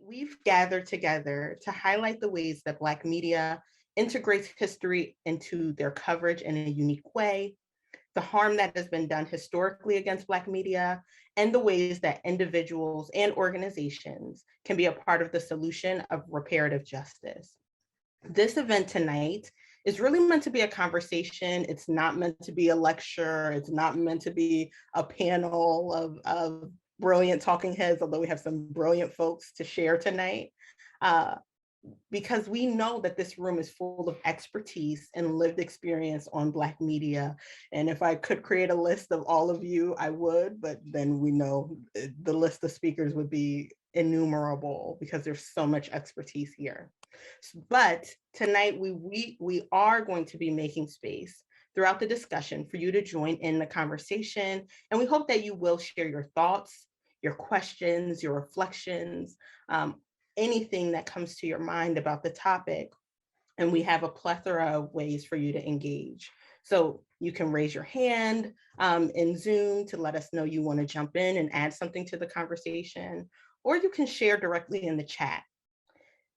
we've gathered together to highlight the ways that Black media integrates history into their coverage in a unique way, the harm that has been done historically against Black media, and the ways that individuals and organizations can be a part of the solution of reparative justice. This event tonight is really meant to be a conversation. It's not meant to be a lecture. It's not meant to be a panel of brilliant talking heads, although we have some brilliant folks to share tonight. Because we know that this room is full of expertise and lived experience on Black media. And if I could create a list of all of you, I would, but then we know the list of speakers would be innumerable because there's so much expertise here. But tonight we are going to be making space throughout the discussion for you to join in the conversation. And we hope that you will share your thoughts, your questions, your reflections, anything that comes to your mind about the topic. And we have a plethora of ways for you to engage. So you can raise your hand in Zoom to let us know you want to jump in and add something to the conversation, or you can share directly in the chat.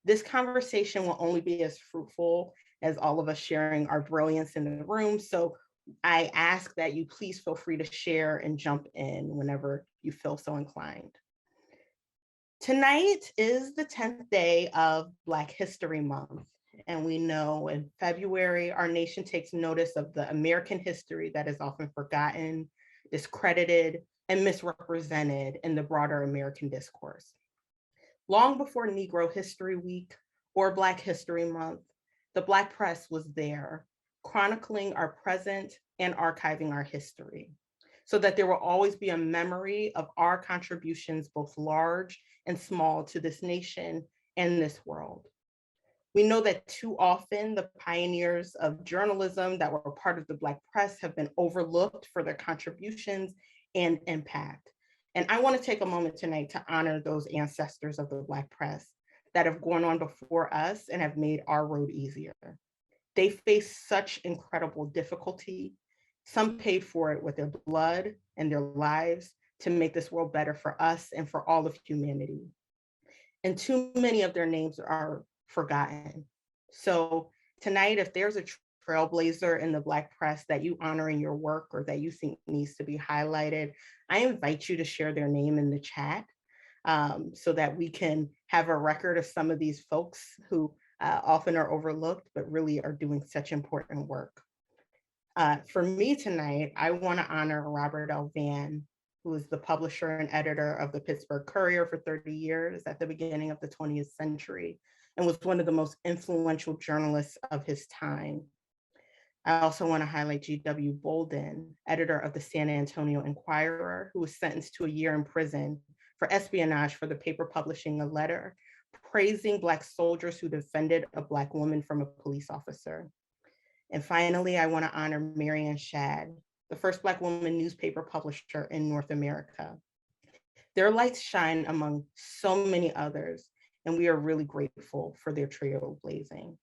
This conversation will only be as fruitful as all of us sharing our brilliance in the room. So I ask that you please feel free to share and jump in whenever you feel so inclined. Tonight is the 10th day of Black History Month, and we know in February, our nation takes notice of the American history that is often forgotten, discredited, and misrepresented in the broader American discourse. Long before Negro History Week or Black History Month, the Black press was there, chronicling our present and archiving our history, so that there will always be a memory of our contributions, both large and small, to this nation and this world. We know that too often the pioneers of journalism that were part of the Black press have been overlooked for their contributions and impact. And I want to take a moment tonight to honor those ancestors of the Black press that have gone on before us and have made our road easier. They faced such incredible difficulty. Some paid for it with their blood and their lives to make this world better for us and for all of humanity. And too many of their names are forgotten. So tonight, if there's a trailblazer in the Black press that you honor in your work or that you think needs to be highlighted, I invite you to share their name in the chat so that we can have a record of some of these folks who often are overlooked, but really are doing such important work. For me tonight, I want to honor Robert L Vann, who was the publisher and editor of the Pittsburgh Courier for 30 years at the beginning of the 20th century, and was one of the most influential journalists of his time. I also want to highlight G.W. Bolden, editor of the San Antonio Inquirer, who was sentenced to a year in prison for espionage for the paper publishing a letter praising Black soldiers who defended a Black woman from a police officer. And finally, I want to honor Marianne Shadd, the first Black woman newspaper publisher in North America. Their lights shine among so many others, and we are really grateful for their trailblazing.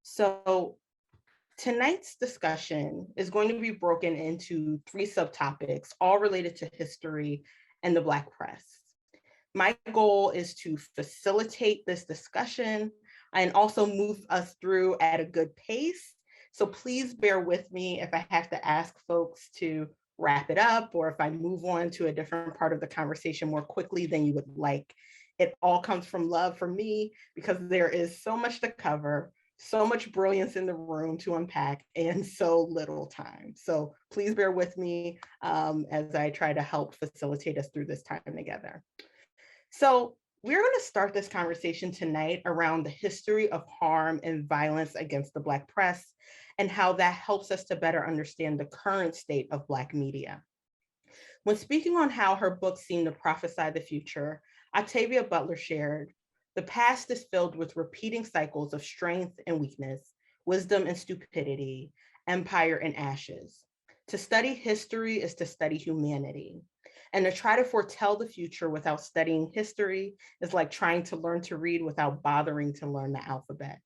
So tonight's discussion is going to be broken into 3 subtopics, all related to history and the Black press. My goal is to facilitate this discussion and also move us through at a good pace. So please bear with me if I have to ask folks to wrap it up, or if I move on to a different part of the conversation more quickly than you would like. It all comes from love for me, because there is so much to cover, so much brilliance in the room to unpack, and so little time. So please bear with me as I try to help facilitate us through this time together. So we're going to start this conversation tonight around the history of harm and violence against the Black press, and how that helps us to better understand the current state of Black media. When speaking on how her book seemed to prophesy the future, Octavia Butler shared, "The past is filled with repeating cycles of strength and weakness, wisdom and stupidity, empire and ashes. To study history is to study humanity. And to try to foretell the future without studying history is like trying to learn to read without bothering to learn the alphabet."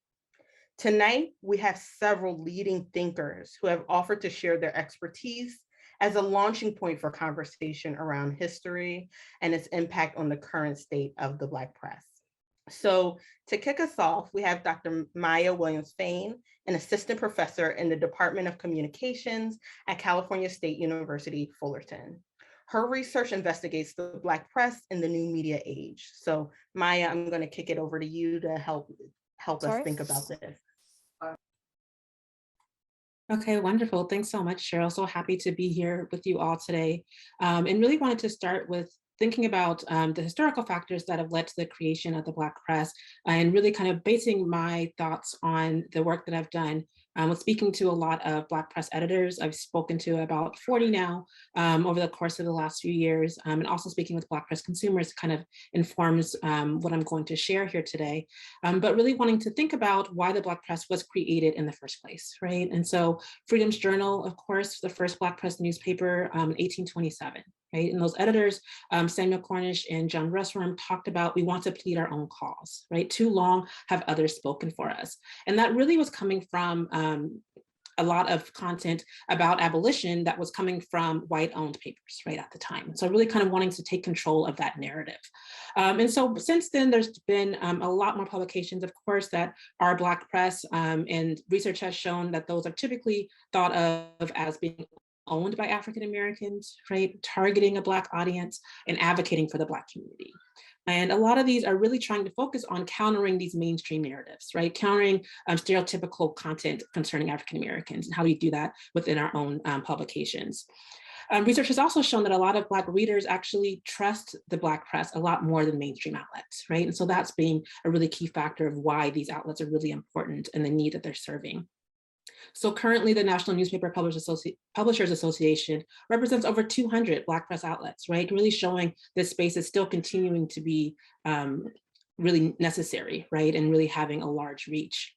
Tonight, we have several leading thinkers who have offered to share their expertise as a launching point for conversation around history and its impact on the current state of the Black press. So to kick us off, we have Dr. Maya Williams Fain, an assistant professor in the Department of Communications at California State University, Fullerton. Her research investigates the Black press in the new media age. So Maya, I'm going to kick it over to you to help us think about this. Okay, wonderful. Thanks so much, Cheryl. So happy to be here with you all today. And really wanted to start with thinking about the historical factors that have led to the creation of the Black press, and really kind of basing my thoughts on the work that I've done with speaking to a lot of Black press editors. I've spoken to about 40 now over the course of the last few years, and also speaking with Black press consumers kind of informs what I'm going to share here today. But really wanting to think about why the Black press was created in the first place, right? And so Freedom's Journal, of course, the first Black press newspaper in 1827. Right? And those editors, Samuel Cornish and John Russwurm, talked about, we want to plead our own cause, right? Too long have others spoken for us. And that really was coming from a lot of content about abolition that was coming from white-owned papers right at the time. So really kind of wanting to take control of that narrative. And so since then, there's been a lot more publications, of course, that are Black press, and research has shown that those are typically thought of as being owned by African Americans, right? Targeting a Black audience and advocating for the Black community. And a lot of these are really trying to focus on countering these mainstream narratives, right? Countering stereotypical content concerning African Americans, and how we do that within our own publications. Research has also shown that a lot of Black readers actually trust the Black press a lot more than mainstream outlets, right? And so that's being a really key factor of why these outlets are really important and the need that they're serving. So currently the National Newspaper Publishers Association represents over 200 Black press outlets, right? Really showing this space is still continuing to be really necessary, right? And really having a large reach.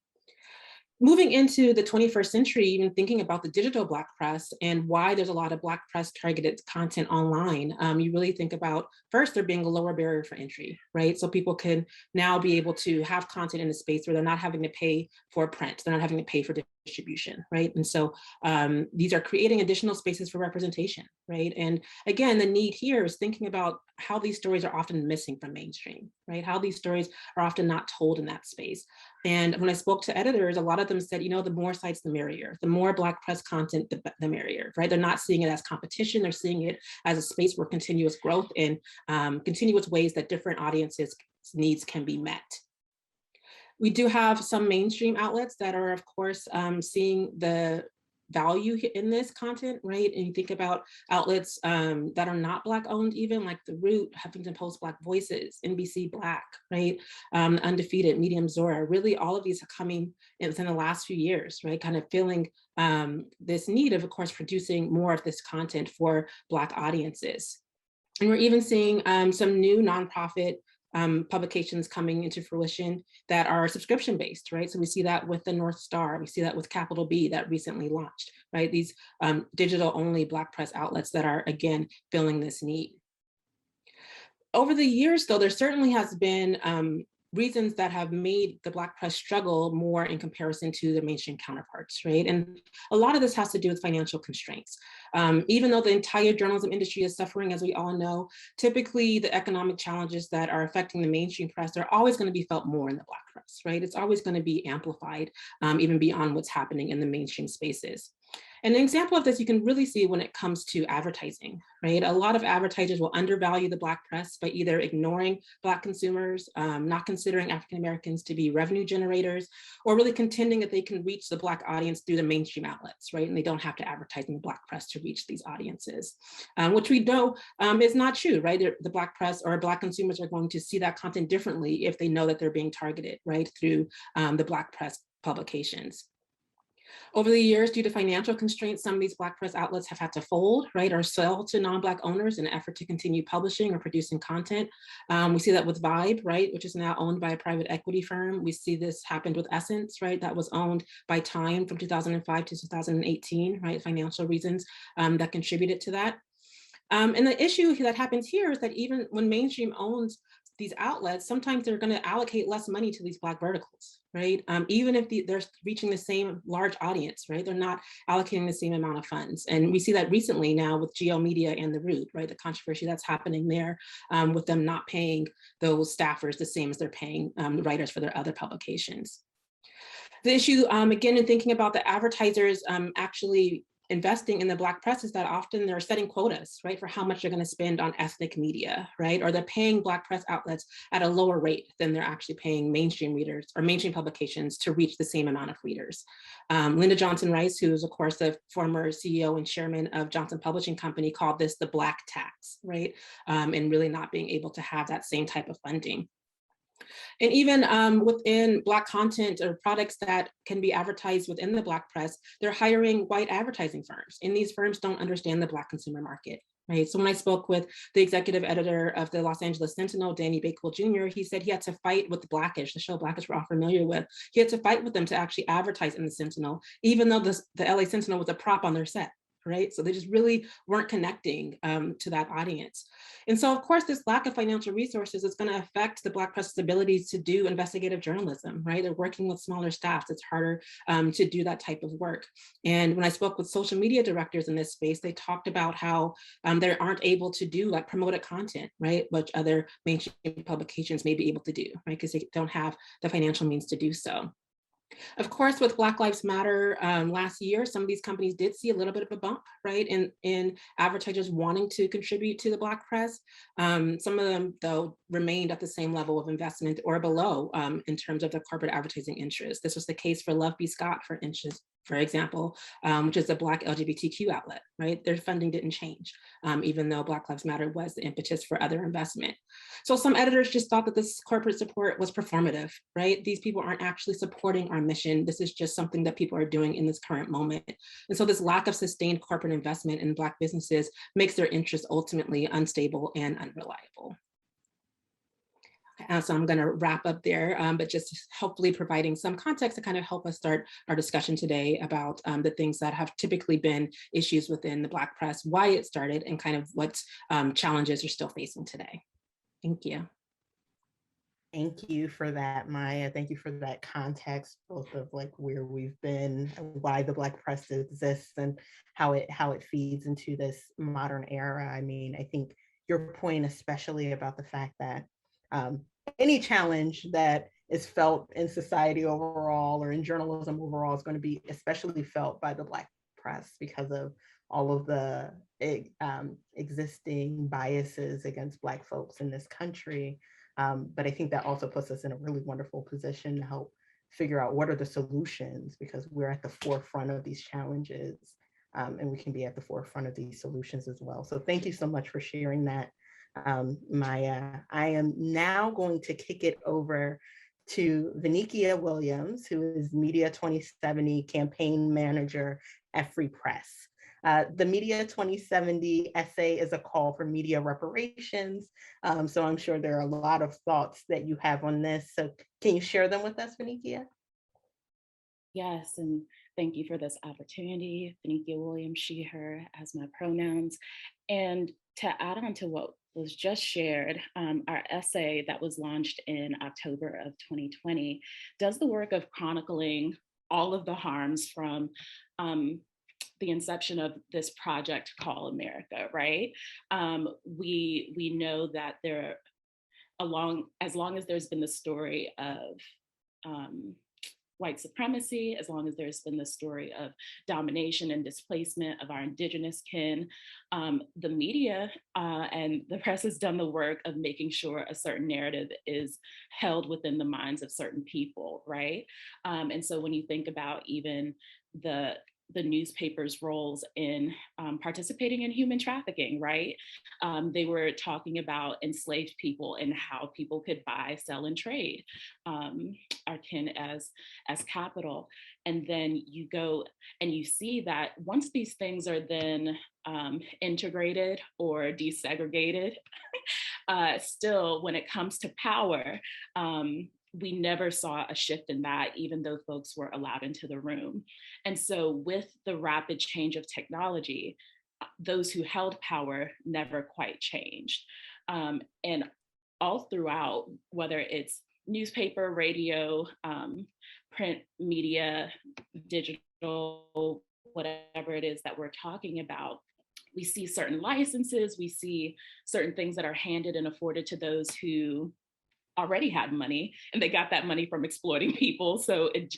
Moving into the 21st century, even thinking about the digital Black press and why there's a lot of Black press targeted content online, you really think about, first, there being a lower barrier for entry, right? So people can now be able to have content in a space where they're not having to pay for print, they're not having to pay for distribution, right? And so these are creating additional spaces for representation, right? And again, the need here is thinking about how these stories are often missing from mainstream, right? How these stories are often not told in that space. And when I spoke to editors, a lot of them said, you know, the more sites, the merrier. The more Black press content, the merrier, right? They're not seeing it as competition. They're seeing it as a space where continuous growth and continuous ways that different audiences' needs can be met. We do have some mainstream outlets that are, of course, seeing the value in this content, right? And you think about outlets that are not Black owned, even like The Root, Huffington Post Black Voices, NBC Black, right? Undefeated, Medium Zora, really all of these are coming within the last few years, right? Kind of feeling this need of course, producing more of this content for Black audiences. And we're even seeing some new nonprofit publications coming into fruition that are subscription-based, right? So we see that with the North Star, we see that with Capital B that recently launched, right? These digital-only Black press outlets that are, again, filling this need. Over the years, though, there certainly has been reasons that have made the Black press struggle more in comparison to their mainstream counterparts, right? And a lot of this has to do with financial constraints. Even though the entire journalism industry is suffering, as we all know, typically the economic challenges that are affecting the mainstream press are always going to be felt more in the Black press, right? It's always going to be amplified even beyond what's happening in the mainstream spaces. And an example of this you can really see when it comes to advertising, right? A lot of advertisers will undervalue the Black press by either ignoring Black consumers, not considering African Americans to be revenue generators, or really contending that they can reach the Black audience through the mainstream outlets, right? And they don't have to advertise in the Black press to reach these audiences, which we know is not true, right? The Black press or Black consumers are going to see that content differently if they know that they're being targeted, right, through the Black press publications. Over the years, due to financial constraints, some of these Black press outlets have had to fold, right, or sell to non-Black owners in an effort to continue publishing or producing content. We see that with Vibe, right, which is now owned by a private equity firm. We see this happened with Essence, right, that was owned by Time from 2005 to 2018, right, financial reasons that contributed to that. And the issue that happens here is that even when mainstream owns these outlets, sometimes they're going to allocate less money to these Black verticals, right? Even if they're reaching the same large audience, right? They're not allocating the same amount of funds. And we see that recently now with Geo Media and The Root, right? The controversy that's happening there with them not paying those staffers the same as they're paying the writers for their other publications. The issue, again, in thinking about the advertisers actually investing in the Black press is that often they're setting quotas, right, for how much they're going to spend on ethnic media, right? Or they're paying Black press outlets at a lower rate than they're actually paying mainstream readers or mainstream publications to reach the same amount of readers. Linda Johnson Rice, who is, of course, the former CEO and chairman of Johnson Publishing Company, called this the Black tax, right? And really not being able to have that same type of funding. And even within Black content or products that can be advertised within the Black press, they're hiring white advertising firms. And these firms don't understand the Black consumer market, right? So when I spoke with the executive editor of the Los Angeles Sentinel, Danny Bakewell Jr., he said he had to fight with Blackish, the show Blackish we're all familiar with. He had to fight with them to actually advertise in the Sentinel, even though the LA Sentinel was a prop on their set. Right? So they just really weren't connecting to that audience. And so, of course, this lack of financial resources is going to affect the Black press's ability to do investigative journalism, right? They're working with smaller staffs. It's harder to do that type of work. And when I spoke with social media directors in this space, they talked about how they aren't able to do like promoted content, right? Which other mainstream publications may be able to do, right? Because they don't have the financial means to do so. Of course, with Black Lives Matter last year, some of these companies did see a little bit of a bump, right, in advertisers wanting to contribute to the Black press. Some of them, though, remained at the same level of investment or below in terms of their corporate advertising interests. This was the case for Love B. Scott, for example, which is a Black LGBTQ outlet, right? Their funding didn't change, even though Black Lives Matter was the impetus for other investment. So some editors just thought that this corporate support was performative, right? These people aren't actually supporting our mission. This is just something that people are doing in this current moment. And so this lack of sustained corporate investment in Black businesses makes their interests ultimately unstable and unreliable. So I'm going to wrap up there, but just hopefully providing some context to kind of help us start our discussion today about the things that have typically been issues within the Black press, why it started, and kind of what challenges are still facing today. Thank you. Thank you for that, Maya. Thank you for that context, both of like where we've been, why the Black press exists, and how it feeds into this modern era. I mean, I think your point, especially about the fact that any challenge that is felt in society overall or in journalism overall is going to be especially felt by the Black press because of all of the existing biases against Black folks in this country. But I think that also puts us in a really wonderful position to help figure out what are the solutions, because we're at the forefront of these challenges, and we can be at the forefront of these solutions as well. So thank you so much for sharing that, Maya. I am now going to kick it over to Vinicia Williams, who is Media 2070 campaign manager at Free Press. The Media 2070 essay is a call for media reparations. So I'm sure there are a lot of thoughts that you have on this. So can you share them with us, Vinicia? Yes, and thank you for this opportunity. Vinicia Williams, she, her as my pronouns. And to add on to what was just shared, our essay that was launched in October of 2020 does the work of chronicling all of the harms from the inception of this project called America, right? We know that as long as there's been the story of white supremacy, as long as there's been the story of domination and displacement of our indigenous kin, the media and the press has done the work of making sure a certain narrative is held within the minds of certain people, right? And so when you think about even the newspaper's roles in participating in human trafficking, right? They were talking about enslaved people and how people could buy, sell, and trade our kin as capital. And then you go and you see that once these things are then integrated or desegregated, still when it comes to power, we never saw a shift in that, even though folks were allowed into the room. And so with the rapid change of technology, those who held power never quite changed. And all throughout, whether it's newspaper, radio, print media, digital, whatever it is that we're talking about, we see certain licenses, we see certain things that are handed and afforded to those who already had money, and they got that money from exploiting people. So it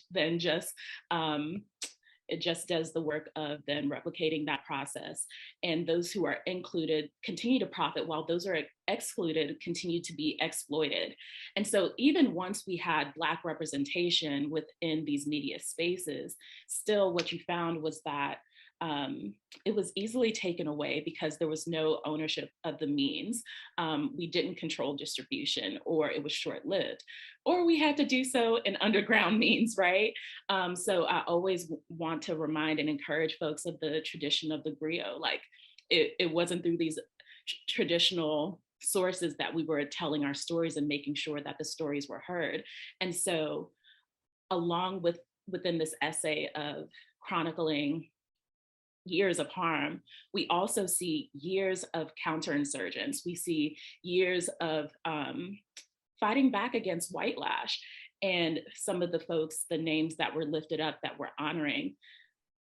just does the work of then replicating that process. And those who are included continue to profit, while those who are excluded continue to be exploited. And so even once we had Black representation within these media spaces, still what you found was that it was easily taken away because there was no ownership of the means. We didn't control distribution, or it was short-lived, or we had to do so in underground means, right? So I always want to remind and encourage folks of the tradition of the griot. Like it wasn't through these traditional sources that we were telling our stories and making sure that the stories were heard. And so within this essay of chronicling years of harm, we also see years of counterinsurgents. We see years of fighting back against whitelash. And some of the folks, the names that were lifted up that we're honoring,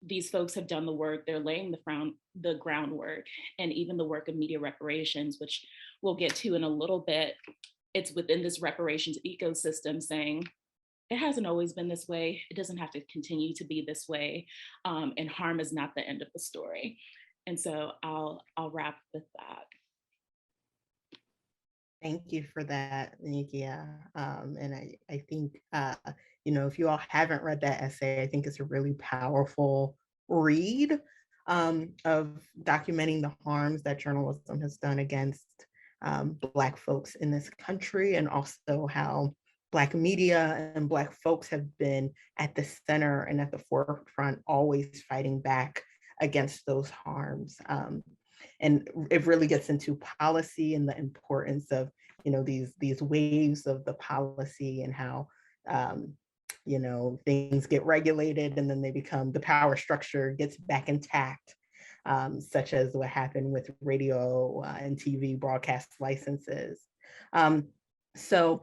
these folks have done the work, they're laying the groundwork, and even the work of media reparations, which we'll get to in a little bit. It's within this reparations ecosystem saying, it hasn't always been this way. It doesn't have to continue to be this way. And harm is not the end of the story. And so I'll wrap with that. Thank you for that, Vinicia. And I think, if you all haven't read that essay, I think it's a really powerful read of documenting the harms that journalism has done against Black folks in this country, and also how Black media and Black folks have been at the center and at the forefront, always fighting back against those harms. And it really gets into policy and the importance of, these waves of the policy, and how, things get regulated and then the power structure gets back intact, such as what happened with radio and TV broadcast licenses. So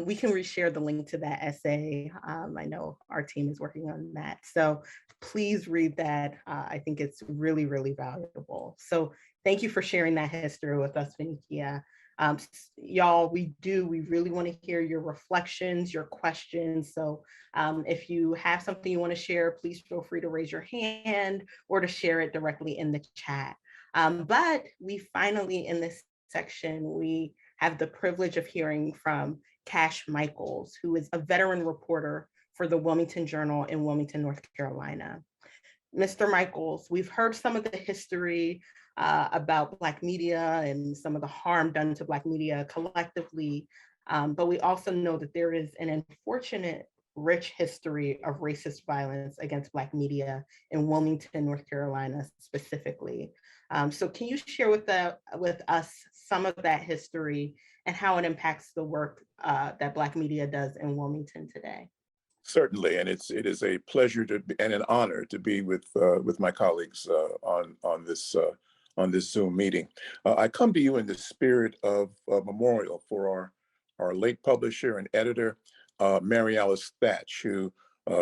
we can reshare the link to that essay. I know our team is working on that. So please read that. I think it's really, really valuable. So thank you for sharing that history with us, Vinicia. Y'all, we really want to hear your reflections, your questions. So if you have something you want to share, please feel free to raise your hand or to share it directly in the chat. But we finally, in this section, we have the privilege of hearing from Cash Michaels, who is a veteran reporter for the Wilmington Journal in Wilmington, North Carolina. Mr. Michaels, we've heard some of the history about Black media and some of the harm done to Black media collectively, but we also know that there is an unfortunate, rich history of racist violence against Black media in Wilmington, North Carolina specifically. So can you share with us some of that history and how it impacts the work that Black media does in Wilmington today? Certainly, and it is a pleasure and an honor to be with my colleagues on this Zoom meeting. I come to you in the spirit of a memorial for our late publisher and editor, Mary Alice Thatch, who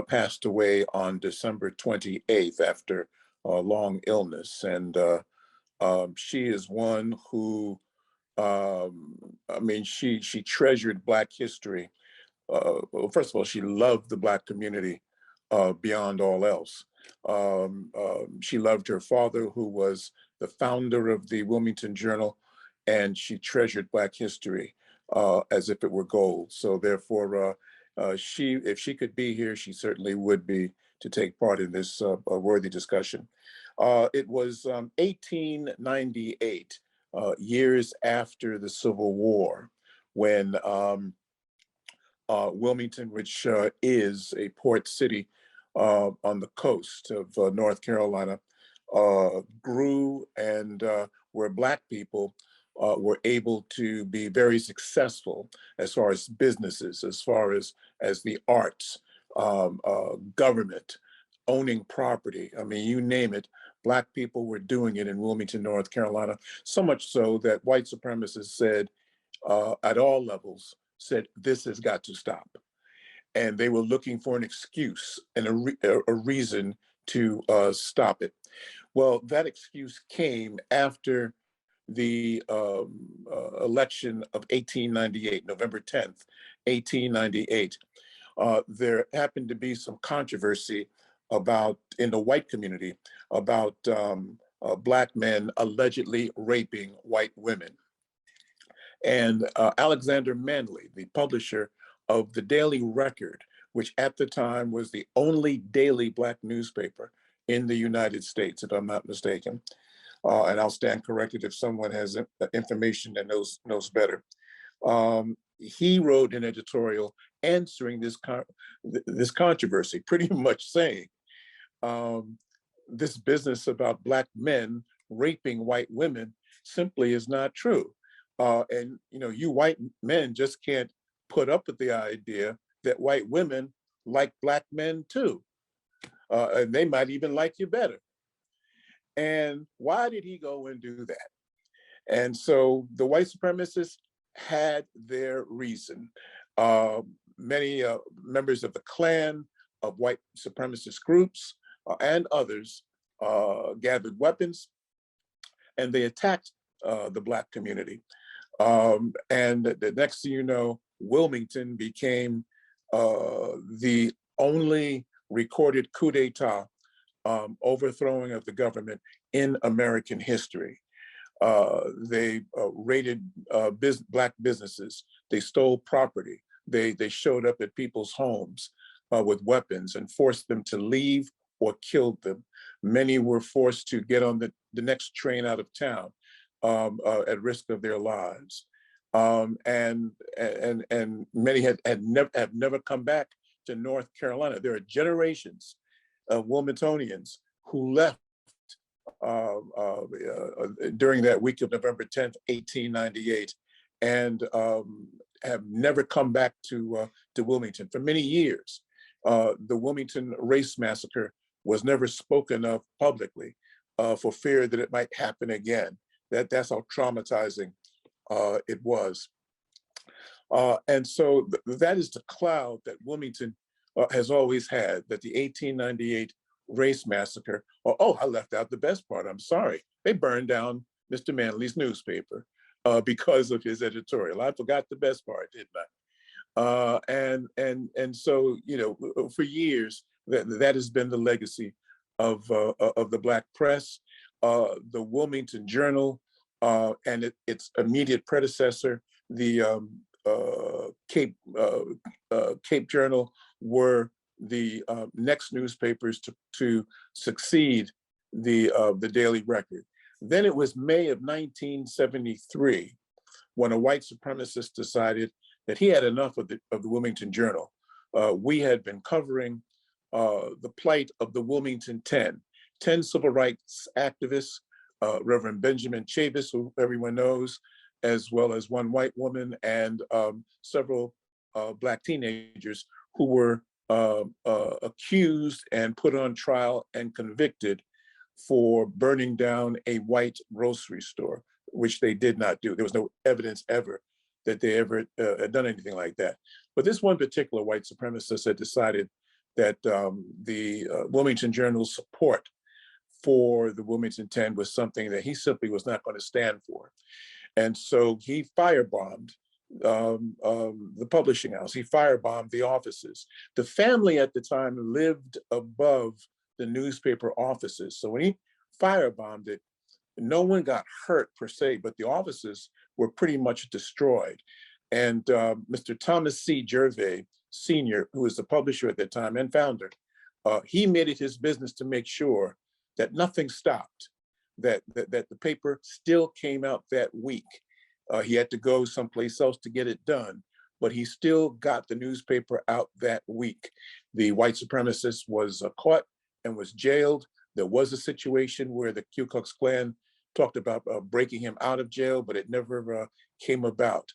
passed away on December 28th after a long illness. And she is one who, she treasured Black history. Well, first of all, she loved the Black community beyond all else. She loved her father, who was the founder of the Wilmington Journal, and she treasured Black history as if it were gold. So therefore, if she could be here, she certainly would be to take part in this worthy discussion. It was 1898, years after the Civil War, when Wilmington, which is a port city on the coast of North Carolina, grew, and where Black people were able to be very successful as far as businesses, as far as the arts, government, owning property. I mean, you name it, Black people were doing it in Wilmington, North Carolina, so much so that white supremacists said, at all levels said, this has got to stop. And they were looking for an excuse and a reason to stop it. Well, that excuse came after the election of 1898, November 10th, 1898. There happened to be some controversy about, in the white community, about Black men allegedly raping white women. And Alexander Manley, the publisher of the Daily Record, which at the time was the only daily Black newspaper in the United States, if I'm not mistaken, and I'll stand corrected if someone has information that knows better. He wrote an editorial answering this controversy, pretty much saying, this business about Black men raping white women simply is not true. And you white men just can't put up with the idea that white women like Black men too. And they might even like you better. And why did he go and do that? And so the white supremacists had their reason. Many members of the Klan, of white supremacist groups, and others gathered weapons, and they attacked the Black community. And the next thing you know, Wilmington became the only recorded coup d'etat, overthrowing of the government in American history. They raided Black businesses. They stole property. They showed up at people's homes with weapons and forced them to leave or killed them. Many were forced to get on the next train out of town at risk of their lives. And many have never come back to North Carolina. There are generations of Wilmingtonians who left during that week of November 10th, 1898, and have never come back to Wilmington for many years. The Wilmington race massacre was never spoken of publicly for fear that it might happen again. That's how traumatizing it was. And so that is the cloud that Wilmington has always had, that the 1898 race massacre, I left out the best part, I'm sorry. They burned down Mr. Manley's newspaper because of his editorial. I forgot the best part, didn't I? And so, for years, that has been the legacy of the Black press. The Wilmington Journal and its immediate predecessor, the Cape Journal, were the next newspapers to succeed the Daily Record. Then it was May of 1973 when a white supremacist decided that he had enough of the Wilmington Journal. We had been covering the plight of the Wilmington 10 civil rights activists, Reverend Benjamin Chavis, who everyone knows, as well as one white woman and several Black teenagers who were accused and put on trial and convicted for burning down a white grocery store, which they did not do. There was no evidence ever that they ever had done anything like that. But this one particular white supremacist had decided that the Wilmington Journal's support for the Wilmington 10 was something that he simply was not going to stand for. And so he firebombed the publishing house. He firebombed the offices. The family at the time lived above the newspaper offices. So when he firebombed it, no one got hurt per se, but the offices were pretty much destroyed. And Mr. Thomas C. Gervais Sr., who was the publisher at that time and founder, he made it his business to make sure that nothing stopped, that the paper still came out that week. He had to go someplace else to get it done, but he still got the newspaper out that week. The white supremacist was caught and was jailed. There was a situation where the Ku Klux Klan talked about breaking him out of jail, but it never came about.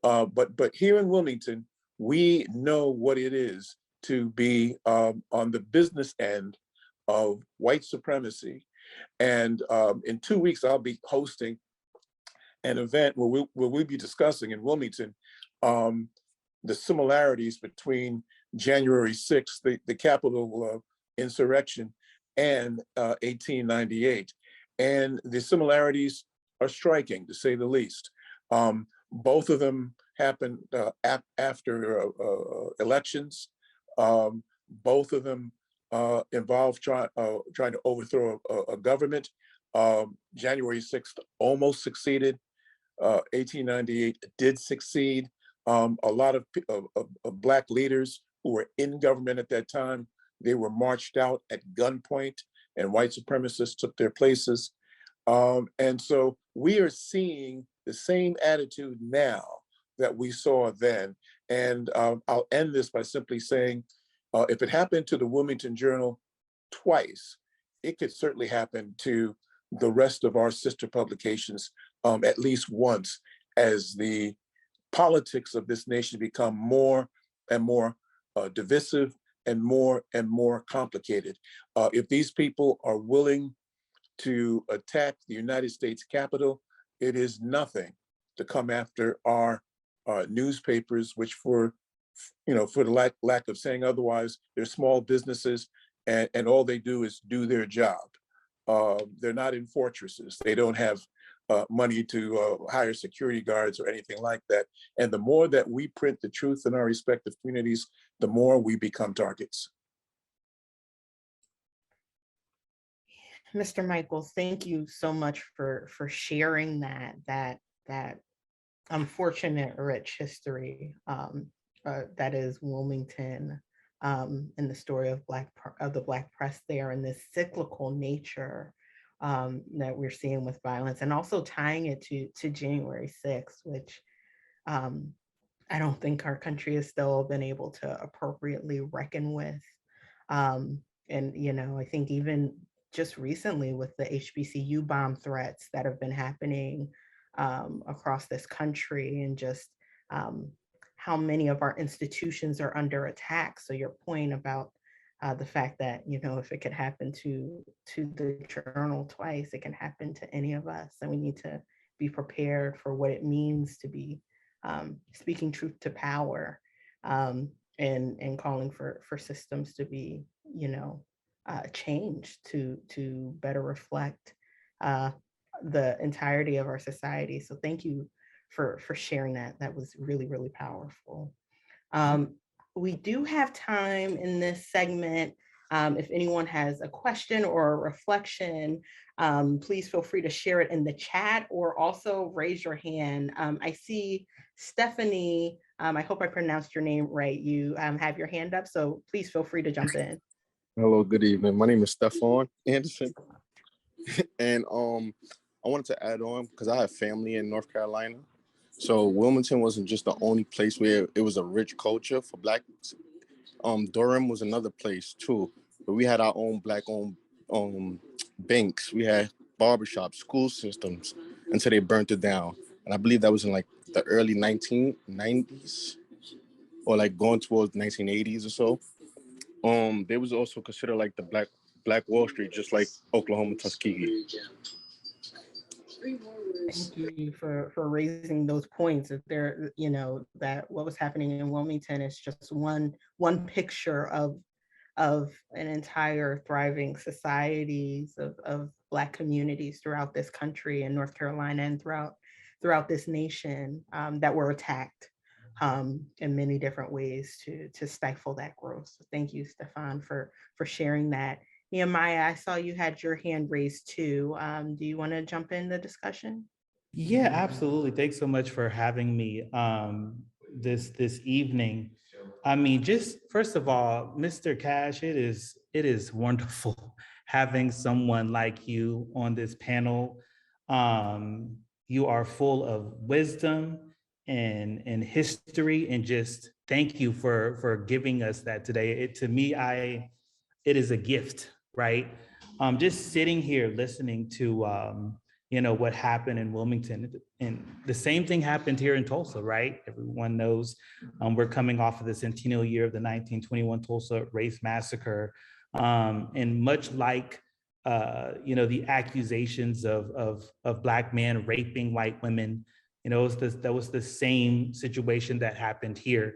But here in Wilmington, we know what it is to be on the business end of white supremacy. And in 2 weeks, I'll be hosting an event where we'll be discussing in Wilmington the similarities between January 6th, the Capitol insurrection, and 1898. And the similarities are striking, to say the least. Both of them happened after elections. Both of them involved trying to overthrow a government. January 6th almost succeeded. 1898 did succeed. A lot of Black leaders who were in government at that time, they were marched out at gunpoint, and white supremacists took their places. And so we are seeing the same attitude now that we saw then. And I'll end this by simply saying, if it happened to the Wilmington Journal twice, it could certainly happen to the rest of our sister publications at least once, as the politics of this nation become more and more divisive and more complicated. If these people are willing to attack the United States Capitol, it is nothing to come after our newspapers, which for the lack of saying otherwise, they're small businesses, and all they do is do their job. They're not in fortresses. They don't have money to hire security guards or anything like that. And the more that we print the truth in our respective communities, the more we become targets. Mr. Michaels, thank you so much for sharing that unfortunate rich history that is Wilmington, and the story of the Black press there, and this cyclical nature that we're seeing with violence, and also tying it to January 6th, which I don't think our country has still been able to appropriately reckon with. And I think even just recently with the HBCU bomb threats that have been happening across this country, and just how many of our institutions are under attack. So your point about the fact that, if it could happen to the Journal twice, it can happen to any of us. And we need to be prepared for what it means to be speaking truth to power, and calling for systems to be, changed to better reflect the entirety of our society. So thank you for sharing that. That was really, really powerful. We do have time in this segment. If anyone has a question or a reflection, please feel free to share it in the chat, or also raise your hand. I see Stephanie, I hope I pronounced your name right. You have your hand up, so please feel free to jump in. Hello, good evening. My name is Stefan Anderson. And I wanted to add on, because I have family in North Carolina. So Wilmington wasn't just the only place where it was a rich culture for Blacks. Durham was another place too, but we had our own Black-owned banks. We had barbershops, school systems, until they burnt it down. And I believe that was in like the early 1990s, or like going towards 1980s or so. They was also considered like the Black Wall Street, just like Oklahoma, Tuskegee. Thank you for raising those points. If there, that what was happening in Wilmington is just one picture of an entire thriving societies of Black communities throughout this country, and North Carolina, and throughout this nation, that were attacked in many different ways to stifle that growth. So thank you, Stefan, for sharing that. Nehemiah, I saw you had your hand raised too. Do you want to jump in the discussion? Yeah, absolutely. Thanks so much for having me this evening. I mean, just first of all, Mr. Cash, it is wonderful having someone like you on this panel. You are full of wisdom and history, and just thank you for giving us that today. To me, it is a gift, right? Just sitting here listening to what happened in Wilmington, and the same thing happened here in Tulsa, right? Everyone knows we're coming off of the centennial year of the 1921 Tulsa race massacre, and much like the accusations of Black men raping white women. That was the same situation that happened here.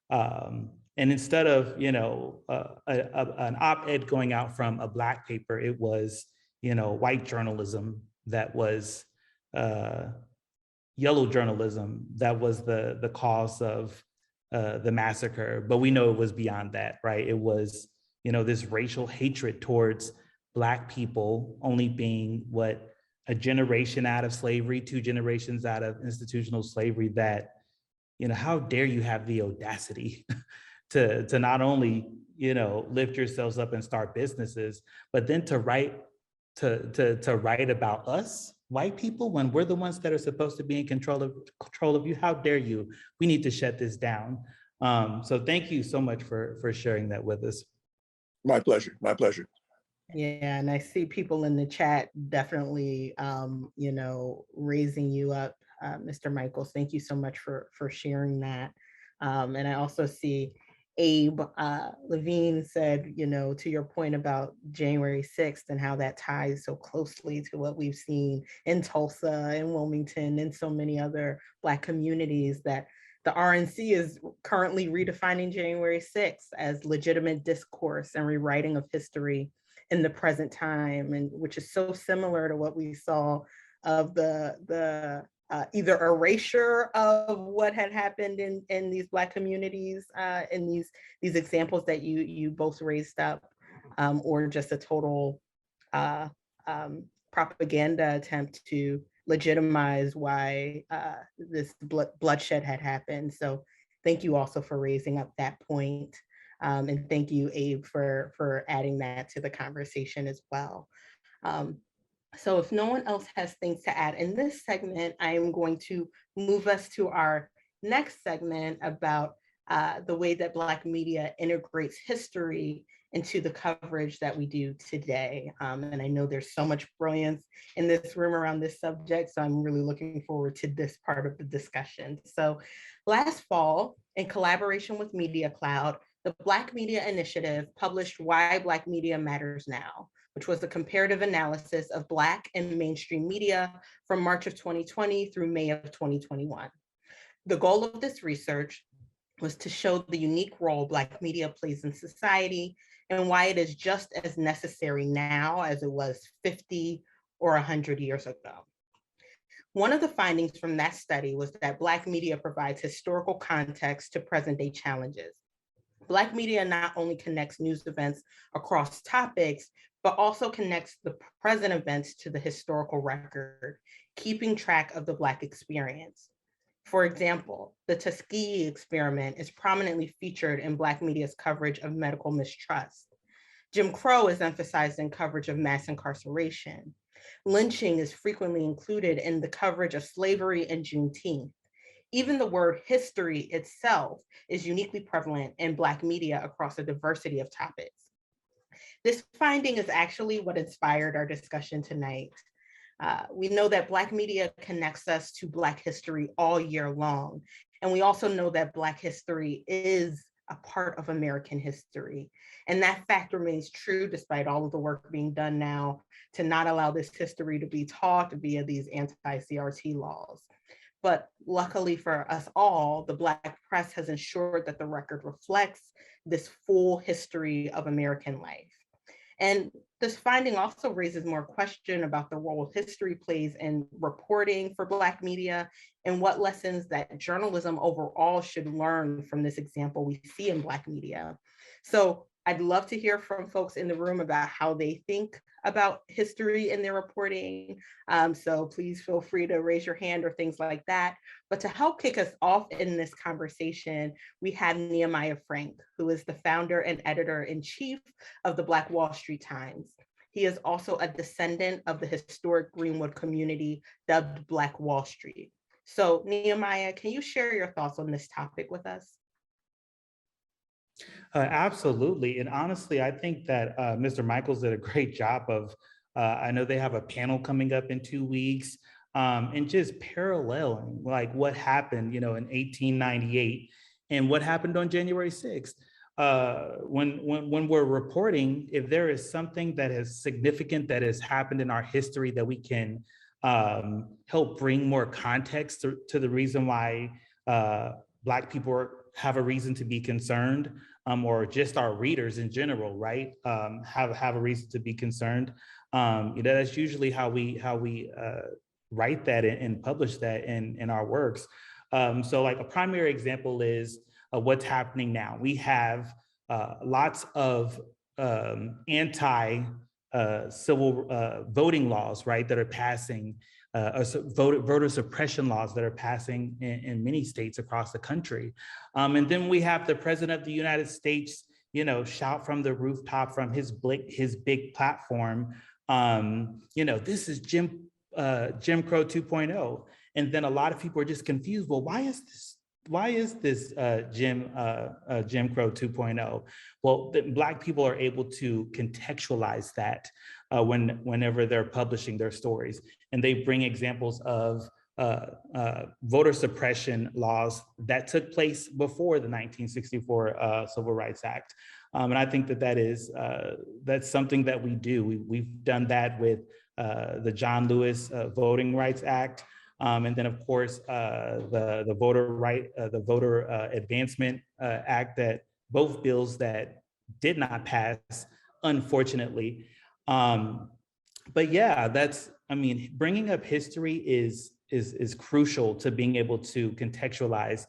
And instead of, an op-ed going out from a Black paper, it was, white journalism that was yellow journalism that was the cause of the massacre. But we know it was beyond that, right? It was, this racial hatred towards Black people only being what, a generation out of slavery, 2 generations out of institutional slavery, that, how dare you have the audacity to not only, lift yourselves up and start businesses, but then to write about us, white people, when we're the ones that are supposed to be in control of you. How dare you? We need to shut this down. So thank you so much for sharing that with us. My pleasure. My pleasure. Yeah, and I see people in the chat definitely, raising you up, Mr. Michaels. Thank you so much for sharing that. And I also see Abe Levine said, to your point about January 6th and how that ties so closely to what we've seen in Tulsa and Wilmington and so many other Black communities, that the RNC is currently redefining January 6th as legitimate discourse and rewriting of history in the present time, and which is so similar to what we saw of the either erasure of what had happened in these Black communities, in these examples that you both raised up, or just a total propaganda attempt to legitimize why this bloodshed had happened. So thank you also for raising up that point. And thank you, Abe, for adding that to the conversation as well. So if no one else has things to add in this segment, I am going to move us to our next segment about the way that Black media integrates history into the coverage that we do today. And I know there's so much brilliance in this room around this subject, so I'm really looking forward to this part of the discussion. So last fall, in collaboration with Media Cloud, the Black Media Initiative published Why Black Media Matters Now, which was a comparative analysis of Black and mainstream media from March of 2020 through May of 2021. The goal of this research was to show the unique role Black media plays in society and why it is just as necessary now as it was 50 or 100 years ago. One of the findings from that study was that Black media provides historical context to present-day challenges. Black media not only connects news events across topics, but also connects the present events to the historical record, keeping track of the Black experience. For example, the Tuskegee experiment is prominently featured in Black media's coverage of medical mistrust. Jim Crow is emphasized in coverage of mass incarceration. Lynching is frequently included in the coverage of slavery and Juneteenth. Even the word history itself is uniquely prevalent in Black media across a diversity of topics. This finding is actually what inspired our discussion tonight. We know that Black media connects us to Black history all year long. And we also know that Black history is a part of American history. And that fact remains true despite all of the work being done now to not allow this history to be taught via these anti-CRT laws. But luckily for us all, the Black press has ensured that the record reflects this full history of American life. And this finding also raises more question about the role history plays in reporting for Black media and what lessons that journalism overall should learn from this example we see in Black media. So I'd love to hear from folks in the room about how they think about history in their reporting. So please feel free to raise your hand or things like that. But to help kick us off in this conversation, we have Nehemiah Frank, who is the founder and editor-in-chief of the Black Wall Street Times. He is also a descendant of the historic Greenwood community dubbed Black Wall Street. So Nehemiah, can you share your thoughts on this topic with us? Absolutely. And honestly, I think that Mr. Michaels did a great job of, I know they have a panel coming up in 2 weeks, and just paralleling like what happened, in 1898 and what happened on January 6th. when we're reporting, if there is something that is significant that has happened in our history that we can help bring more context to the reason why Black people have a reason to be concerned, or just our readers in general, right? Have a reason to be concerned. That's usually how we write that and publish that in our works. So like a primary example is what's happening now. We have lots of anti-civil voting laws, right, that are passing, voter suppression laws that are passing in many states across the country. And then we have the President of the United States, shout from the rooftop from his big platform, this is Jim Crow 2.0. And then a lot of people are just confused. Well, why is this Jim Crow 2.0? Well, Black people are able to contextualize that whenever they're publishing their stories. And they bring examples of voter suppression laws that took place before the 1964 Civil Rights Act. And I think that's something that we do. We've done that with the John Lewis Voting Rights Act. And then, of course, the Voter Advancement Act, that both bills that did not pass, unfortunately. But yeah, bringing up history is crucial to being able to contextualize,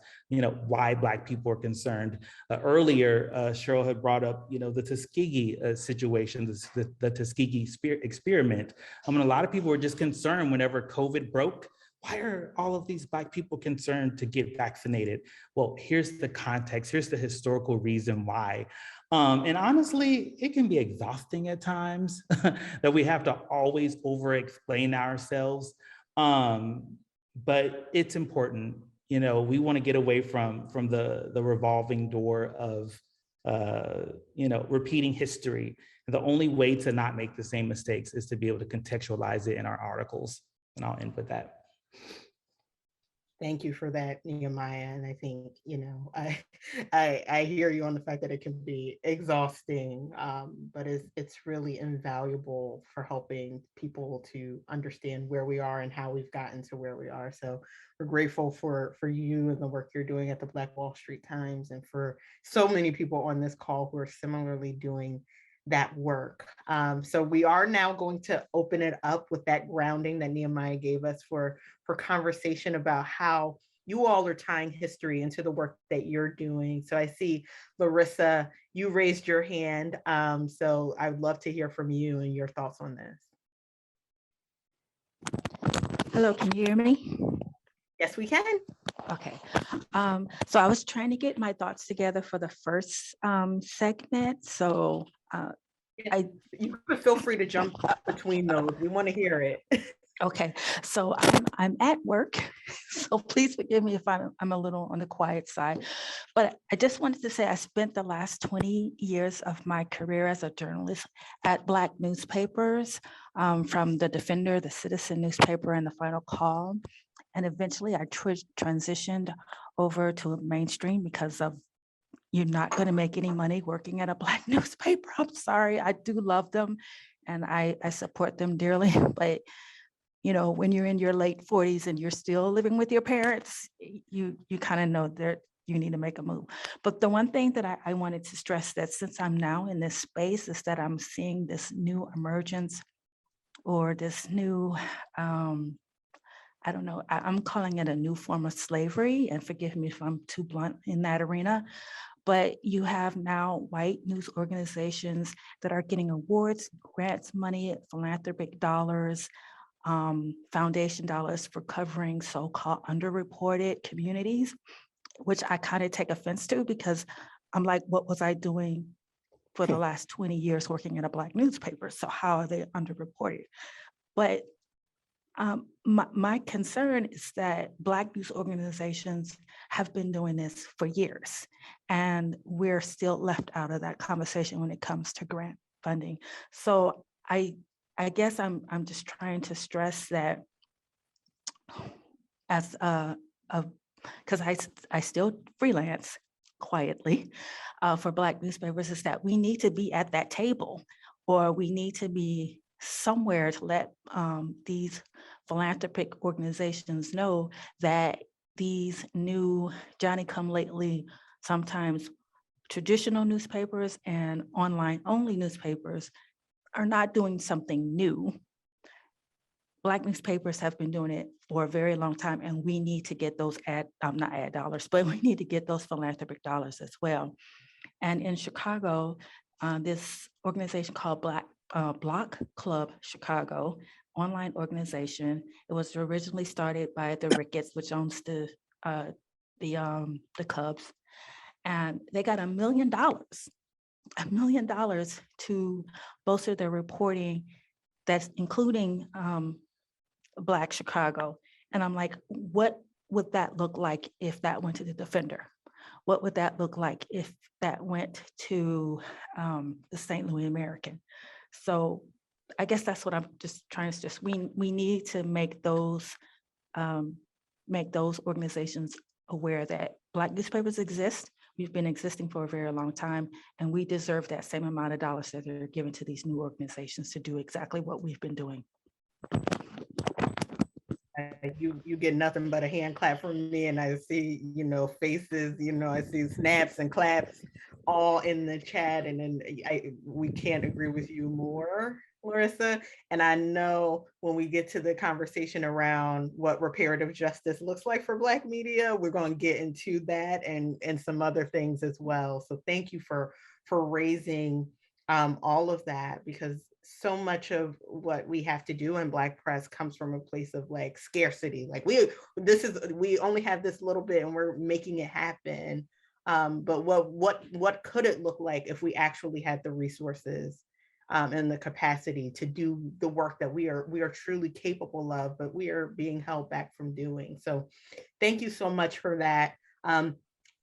why Black people are concerned. Earlier, Cheryl had brought up, the Tuskegee situation, the Tuskegee experiment. A lot of people were just concerned whenever COVID broke. Why are all of these Black people concerned to get vaccinated? Well, here's the context. Here's the historical reason why. And honestly, it can be exhausting at times that we have to always over-explain ourselves. But it's important. We want to get away from the revolving door of repeating history. And the only way to not make the same mistakes is to be able to contextualize it in our articles. And I'll end with that. Thank you for that, Nehemiah. And I think, I hear you on the fact that it can be exhausting, but it's really invaluable for helping people to understand where we are and how we've gotten to where we are. So we're grateful for you and the work you're doing at the Black Wall Street Times, and for so many people on this call who are similarly doing that work. So we are now going to open it up with that grounding that Nehemiah gave us for conversation about how you all are tying history into the work that you're doing. So I see, Larissa, you raised your hand. So I would love to hear from you and your thoughts on this. Hello, can you hear me? Yes, we can. Okay. So I was trying to get my thoughts together for the first segment. So you could feel free to jump up between those. We want to hear it. Okay, so I'm at work, so please forgive me if I'm a little on the quiet side. But I just wanted to say I spent the last 20 years of my career as a journalist at Black newspapers, from the Defender, the Citizen newspaper, and the Final Call. And eventually I transitioned over to mainstream because of you're not going to make any money working at a Black newspaper. I'm sorry, I do love them and I support them dearly, but when you're in your late 40s and you're still living with your parents, you kind of know that you need to make a move. But the one thing that I wanted to stress, that since I'm now in this space, is that I'm seeing this new emergence, or this new, I don't know, I'm calling it a new form of slavery, and forgive me if I'm too blunt in that arena. But you have now white news organizations that are getting awards, grants, money, philanthropic dollars, foundation dollars for covering so-called underreported communities, which I kind of take offense to, because I'm like, what was I doing for the last 20 years working in a Black newspaper? So how are they underreported? But my concern is that Black news organizations have been doing this for years, and we're still left out of that conversation when it comes to grant funding. So I guess I'm just trying to stress that as because I still freelance, quietly for Black newspapers is that we need to be at that table, or we need to be somewhere to let these philanthropic organizations know that these new Johnny-come-lately, sometimes traditional newspapers and online-only newspapers are not doing something new. Black newspapers have been doing it for a very long time, and we need to get those not ad dollars, but we need to get those philanthropic dollars as well. And in Chicago, this organization called Block Club Chicago, online organization. It was originally started by the Ricketts, which owns the Cubs, and they got $1 million to bolster their reporting. That's including Black Chicago. And I'm like, what would that look like if that went to the Defender? What would that look like if that went to the St. Louis American? So I guess that's what I'm just trying to stress. We need to make those organizations aware that Black newspapers exist. We've been existing for a very long time, and we deserve that same amount of dollars that are given to these new organizations to do exactly what we've been doing. You get nothing but a hand clap from me, and I see, faces, I see snaps and claps all in the chat, and then we can't agree with you more, Larissa. And I know when we get to the conversation around what reparative justice looks like for Black media, we're going to get into that and some other things as well. So thank you for raising all of that, because so much of what we have to do in Black press comes from a place of like scarcity. Like we only have this little bit and we're making it happen. But what could it look like if we actually had the resources and the capacity to do the work that we are truly capable of, but we are being held back from doing. So thank you so much for that. I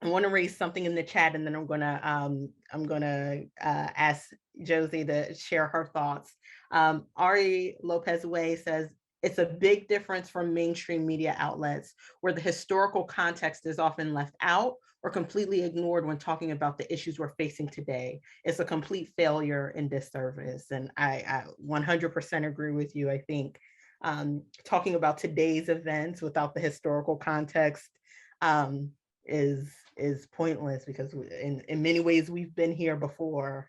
want to raise something in the chat, and then I'm gonna ask Josie to share her thoughts. Ari Lopez Way says, it's a big difference from mainstream media outlets where the historical context is often left out or completely ignored when talking about the issues we're facing today. It's a complete failure and disservice. And I 100% agree with you. I think talking about today's events without the historical context is pointless, because in many ways we've been here before.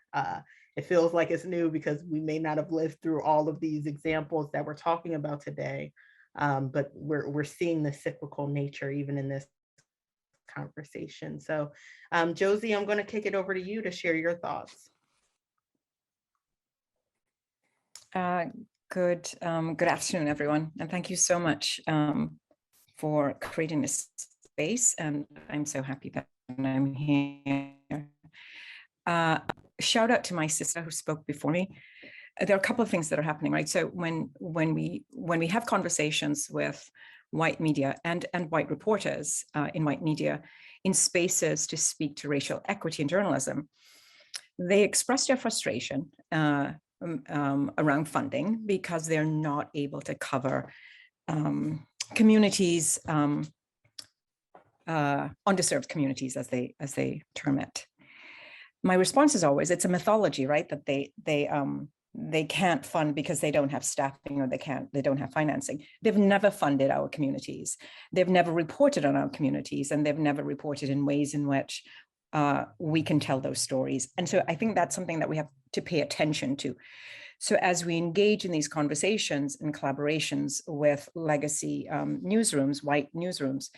It feels like it's new because we may not have lived through all of these examples that we're talking about today, but we're seeing the cyclical nature even in this conversation. So Josie, I'm going to kick it over to you to share your thoughts. Good afternoon, everyone, and thank you so much for creating this space, and I'm so happy that I'm here. Shout out to my sister who spoke before me. There are a couple of things that are happening, right? So when we have conversations with white media and white reporters in white media in spaces to speak to racial equity in journalism, they express their frustration around funding because they're not able to cover communities, underserved communities, as they term it. My response is always, it's a mythology, right? That they can't fund because they don't have staffing, or they don't have financing. They've never funded our communities. They've never reported on our communities, and they've never reported in ways in which we can tell those stories. And so I think that's something that we have to pay attention to. So as we engage in these conversations and collaborations with legacy newsrooms, white newsrooms,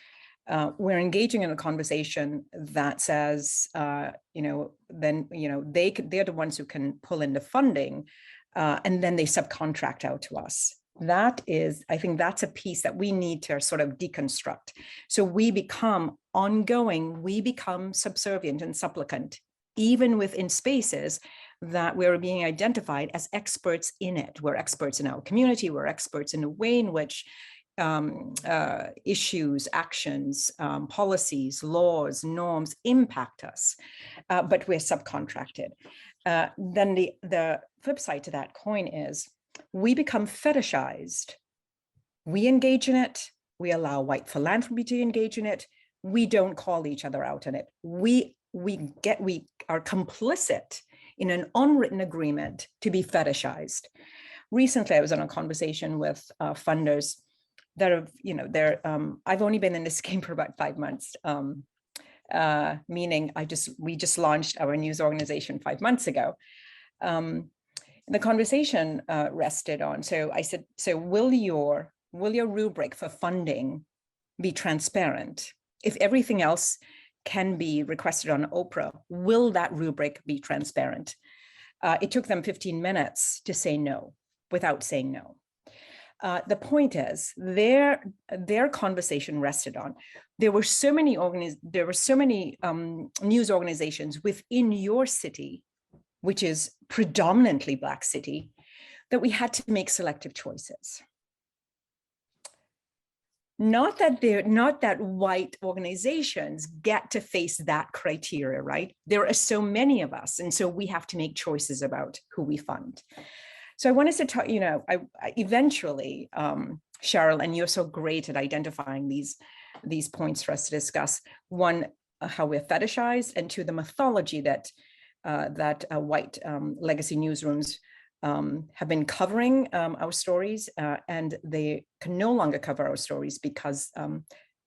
we're engaging in a conversation that says, they're the ones who can pull in the funding, and then they subcontract out to us. I think that's a piece that we need to sort of deconstruct. So we become subservient and supplicant, even within spaces that we're being identified as experts in it. We're experts in our community. We're experts in the way in which issues, actions, policies, laws, norms impact us, but we're subcontracted. Then the flip side to that coin is we become fetishized. We engage in it. We allow white philanthropy to engage in it. we don't call each other out on it. We are complicit in an unwritten agreement to be fetishized. Recently, I was on a conversation with funders that have, I've only been in this game for about 5 months, meaning we just launched our news organization 5 months ago. The conversation rested on, so I said, so will your rubric for funding be transparent? If everything else can be requested on Oprah, will that rubric be transparent? It took them 15 minutes to say no, without saying no. The point is, their conversation rested on, there were so many news organizations within your city, which is predominantly Black city, that we had to make selective choices. Not that white organizations get to face that criteria, right? There are so many of us, and so we have to make choices about who we fund. So I wanted to talk, I eventually, Cheryl, and you're so great at identifying these points for us to discuss. One, how we're fetishized, and two, the mythology that white legacy newsrooms have been covering our stories, and they can no longer cover our stories because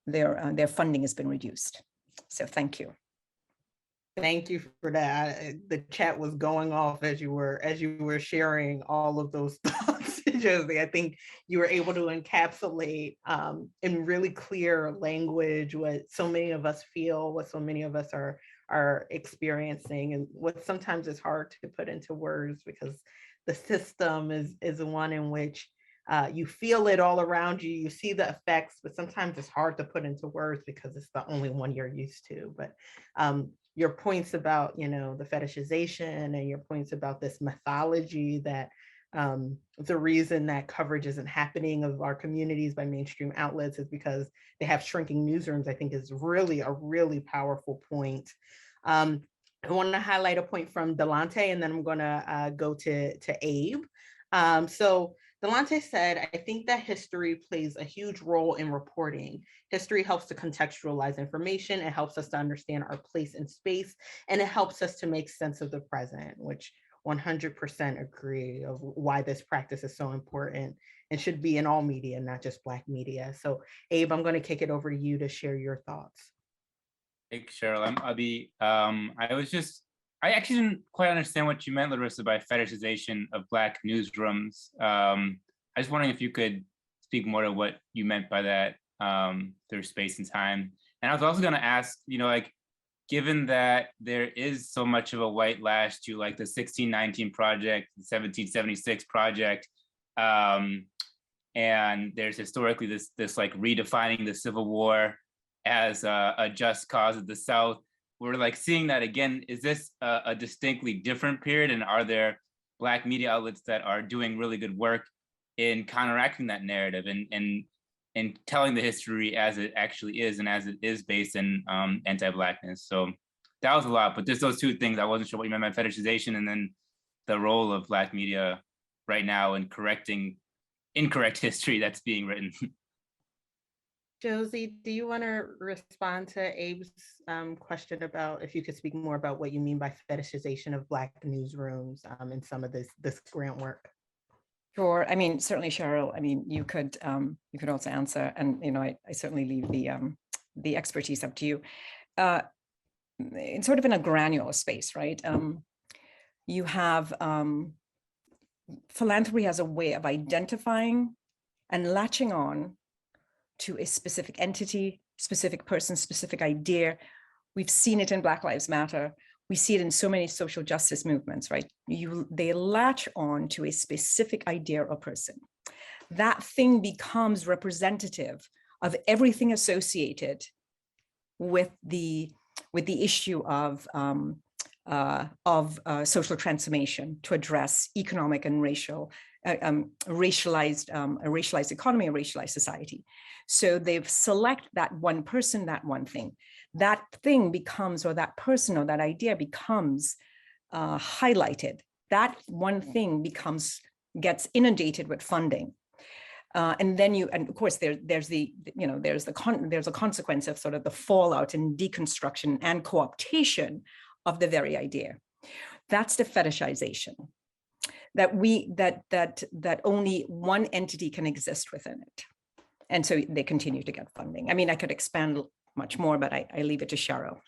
their funding has been reduced. So thank you. Thank you for that. The chat was going off as you were sharing all of those thoughts, Josie. I think you were able to encapsulate in really clear language what so many of us feel, what so many of us are experiencing, and what sometimes is hard to put into words because the system is one in which you feel it all around you, you see the effects, but sometimes it's hard to put into words because it's the only one you're used to. But your points about, the fetishization, and your points about this mythology that the reason that coverage isn't happening of our communities by mainstream outlets is because they have shrinking newsrooms, I think is really a really powerful point. I want to highlight a point from Delante, and then I'm going to go to Abe. So Delante said, I think that history plays a huge role in reporting. History helps to contextualize information. It helps us to understand our place in space, and it helps us to make sense of the present, which 100% agree of why this practice is so important and should be in all media, not just Black media. So Abe, I'm going to kick it over to you to share your thoughts. Thanks, Cheryl. I'm Abi. I actually didn't quite understand what you meant, Larissa, by fetishization of Black newsrooms. I was wondering if you could speak more to what you meant by that through space and time. And I was also going to ask, given that there is so much of a white lash to like the 1619 project, the 1776 project, and there's historically this like redefining the Civil War as a just cause of the South. We're like seeing that again. Is this a distinctly different period? And are there Black media outlets that are doing really good work in counteracting that narrative and telling the history as it actually is and as it is based in anti-Blackness? So that was a lot, but just those two things. I wasn't sure what you meant by fetishization, and then the role of Black media right now in correcting incorrect history that's being written. Josie, do you want to respond to Abe's question about if you could speak more about what you mean by fetishization of Black newsrooms and some of this grant work? Sure. I mean, certainly, Cheryl. I mean, you could also answer, and I certainly leave the expertise up to you. It's sort of in a granular space, right? You have philanthropy as a way of identifying and latching on to a specific entity, specific person, specific idea. We've seen it in Black Lives Matter. We see it in so many social justice movements, right? They latch on to a specific idea or person. That thing becomes representative of everything associated with the issue of social transformation to address economic and a racialized economy, a racialized society. So they've select that one person, that one thing. That thing becomes, or that person or that idea becomes highlighted. That one thing gets inundated with funding. And then and of course, there's a consequence of sort of the fallout and deconstruction and co-optation of the very idea. That's the fetishization, that only one entity can exist within it. And so they continue to get funding. I mean, I could expand much more, but I leave it to Cheryl.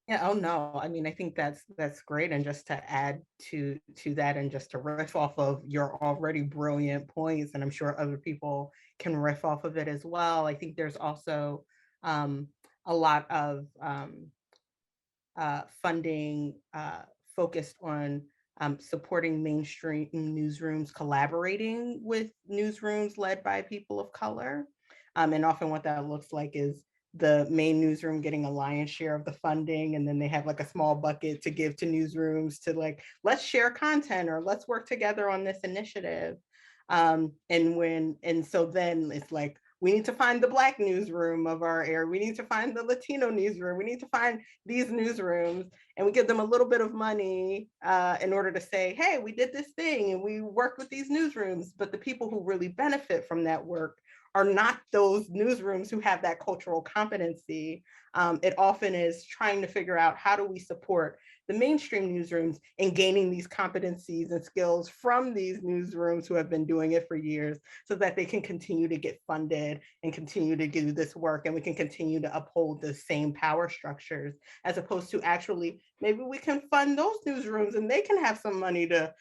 Yeah, oh no, I mean, I think that's great. And just to add to that, and just to riff off of your already brilliant points, and I'm sure other people can riff off of it as well. I think there's also a lot of funding focused on supporting mainstream newsrooms, collaborating with newsrooms led by people of color. And often what that looks like is the main newsroom getting a lion's share of the funding, and then they have like a small bucket to give to newsrooms to like, let's share content or let's work together on this initiative. And so then it's like, we need to find the Black newsroom of our area. We need to find the Latino newsroom. We need to find these newsrooms, and we give them a little bit of money in order to say, hey, we did this thing and we worked with these newsrooms. But the people who really benefit from that work are not those newsrooms who have that cultural competency. It often is trying to figure out, how do we support the mainstream newsrooms in gaining these competencies and skills from these newsrooms who have been doing it for years, so that they can continue to get funded and continue to do this work, and we can continue to uphold the same power structures, as opposed to actually, maybe we can fund those newsrooms and they can have some money to,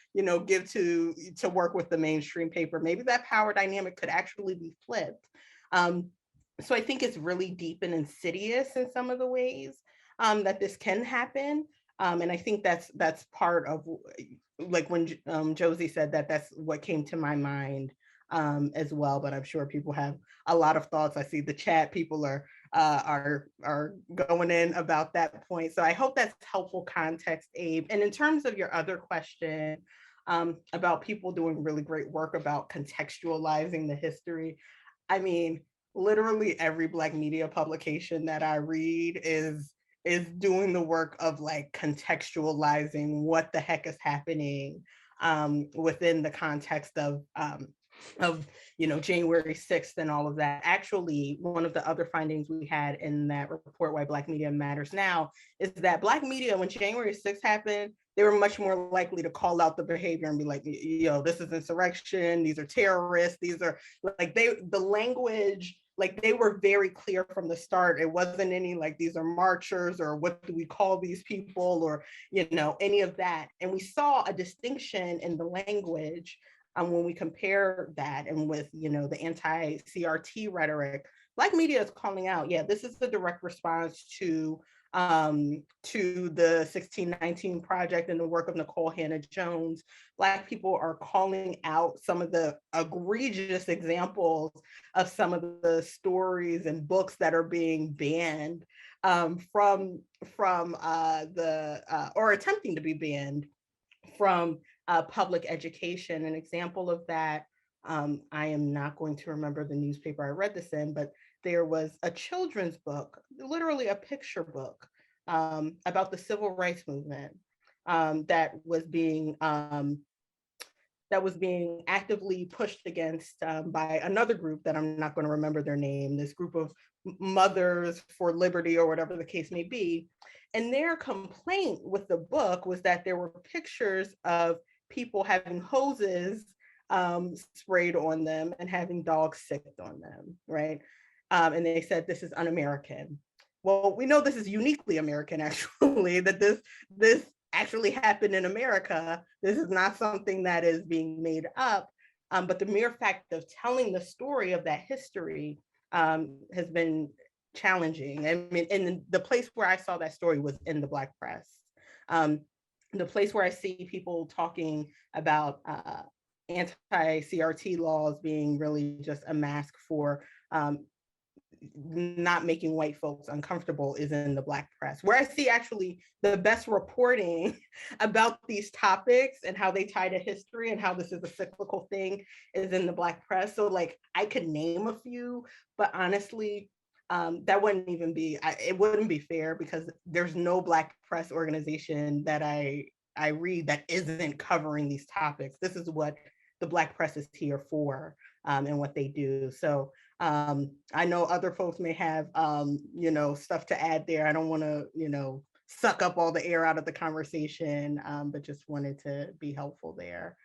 give to work with the mainstream paper. Maybe that power dynamic could actually be flipped. So I think it's really deep and insidious in some of the ways that this can happen. And I think that's part of, like, when Josie said that, that's what came to my mind as well. But I'm sure people have a lot of thoughts. I see the chat, people are going in about that point. So I hope that's helpful context, Abe. And in terms of your other question about people doing really great work about contextualizing the history, I mean, literally every Black media publication that I read is doing the work of like contextualizing what the heck is happening within the context of January 6th and all of that. Actually, one of the other findings we had in that report, Why Black Media Matters Now, is that Black media, when January 6th happened, they were much more likely to call out the behavior and be like, this is insurrection, these are terrorists, these are like, the language, like, they were very clear from the start. It wasn't any like, these are marchers, or what do we call these people, or any of that. And we saw a distinction in the language when we compare that, and with the anti-CRT rhetoric. Black media is calling out, this is the direct response to the 1619 Project and the work of Nicole Hannah-Jones. Black people are calling out some of the egregious examples of some of the stories and books that are being banned from or attempting to be banned from public education. An example of that, I am not going to remember the newspaper I read this in, but there was a children's book, literally a picture book, about the civil rights movement that was being actively pushed against by another group that I'm not going to remember their name, this group of Mothers for Liberty, or whatever the case may be. And their complaint with the book was that there were pictures of people having hoses sprayed on them and having dogs sicked on them, right? And they said, this is un-American. Well, we know this is uniquely American, actually, that this actually happened in America. This is not something that is being made up, but the mere fact of telling the story of that history has been challenging. I mean, and the place where I saw that story was in the Black press. The place where I see people talking about anti-CRT laws being really just a mask for not making white folks uncomfortable is in the Black press, where I see actually the best reporting about these topics and how they tie to history and how this is a cyclical thing is in the Black press. So like, I could name a few, but honestly, that wouldn't even be, it wouldn't be fair, because there's no Black press organization that I read that isn't covering these topics. This is what the Black press is here for. and what they do. So I know other folks may have, stuff to add there. I don't want to, suck up all the air out of the conversation, but just wanted to be helpful there.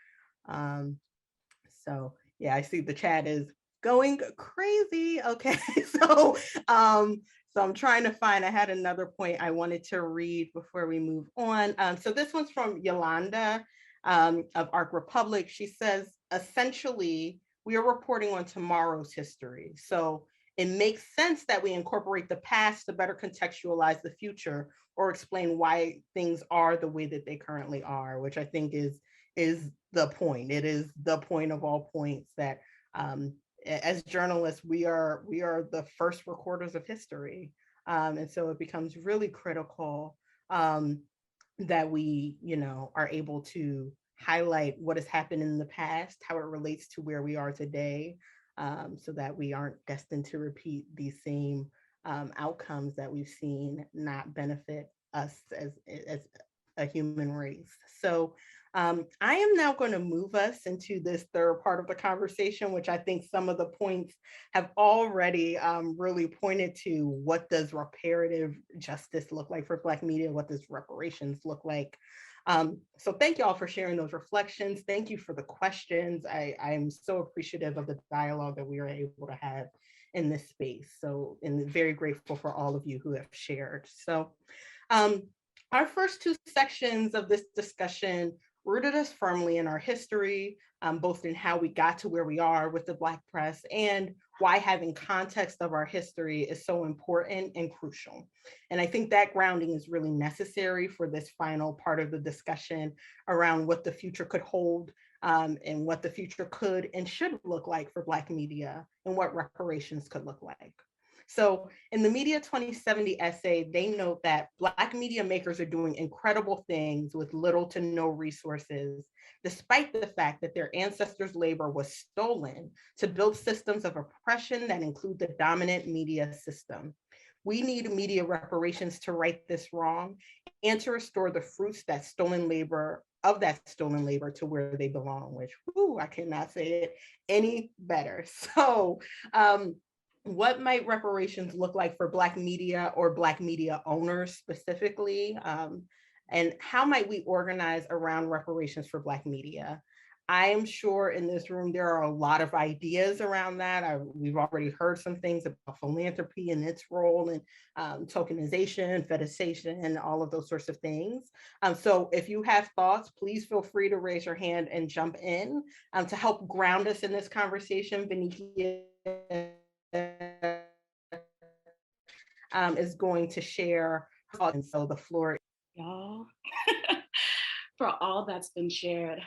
So yeah, I see the chat is going crazy. Okay, so I'm trying to find, I had another point I wanted to read before we move on. So this one's from Yolanda of Arc Republic. She says, essentially, we are reporting on tomorrow's history. So it makes sense that we incorporate the past to better contextualize the future or explain why things are the way that they currently are, which I think is the point. It is the point of all points that as journalists, we are the first recorders of history. And so it becomes really critical that we, are able to highlight what has happened in the past, how it relates to where we are today, so that we aren't destined to repeat these same outcomes that we've seen not benefit us as a human race. So I am now going to move us into this third part of the conversation, which I think some of the points have already really pointed to. What does reparative justice look like for Black media? What does reparations look like? So thank you all for sharing those reflections. Thank you for the questions. I'm so appreciative of the dialogue that we are able to have in this space. So, and very grateful for all of you who have shared. So our first two sections of this discussion rooted us firmly in our history, both in how we got to where we are with the Black press and why having context of our history is so important and crucial. And I think that grounding is really necessary for this final part of the discussion around what the future could hold, and what the future could and should look like for Black media and what reparations could look like. So in the Media 2070 essay, they note that Black media makers are doing incredible things with little to no resources, despite the fact that their ancestors' labor was stolen to build systems of oppression that include the dominant media system. We need media reparations to right this wrong and to restore the fruits that stolen labor to where they belong, which, I cannot say it any better. So, what might reparations look like for Black media or Black media owners specifically? And how might we organize around reparations for Black media? I am sure in this room, there are a lot of ideas around that. We've already heard some things about philanthropy and its role in tokenization, fetishization, and all of those sorts of things. So if you have thoughts, please feel free to raise your hand and jump in. To help ground us in this conversation, Vinicia is going to share. And so the floor. Y'all, for all that's been shared,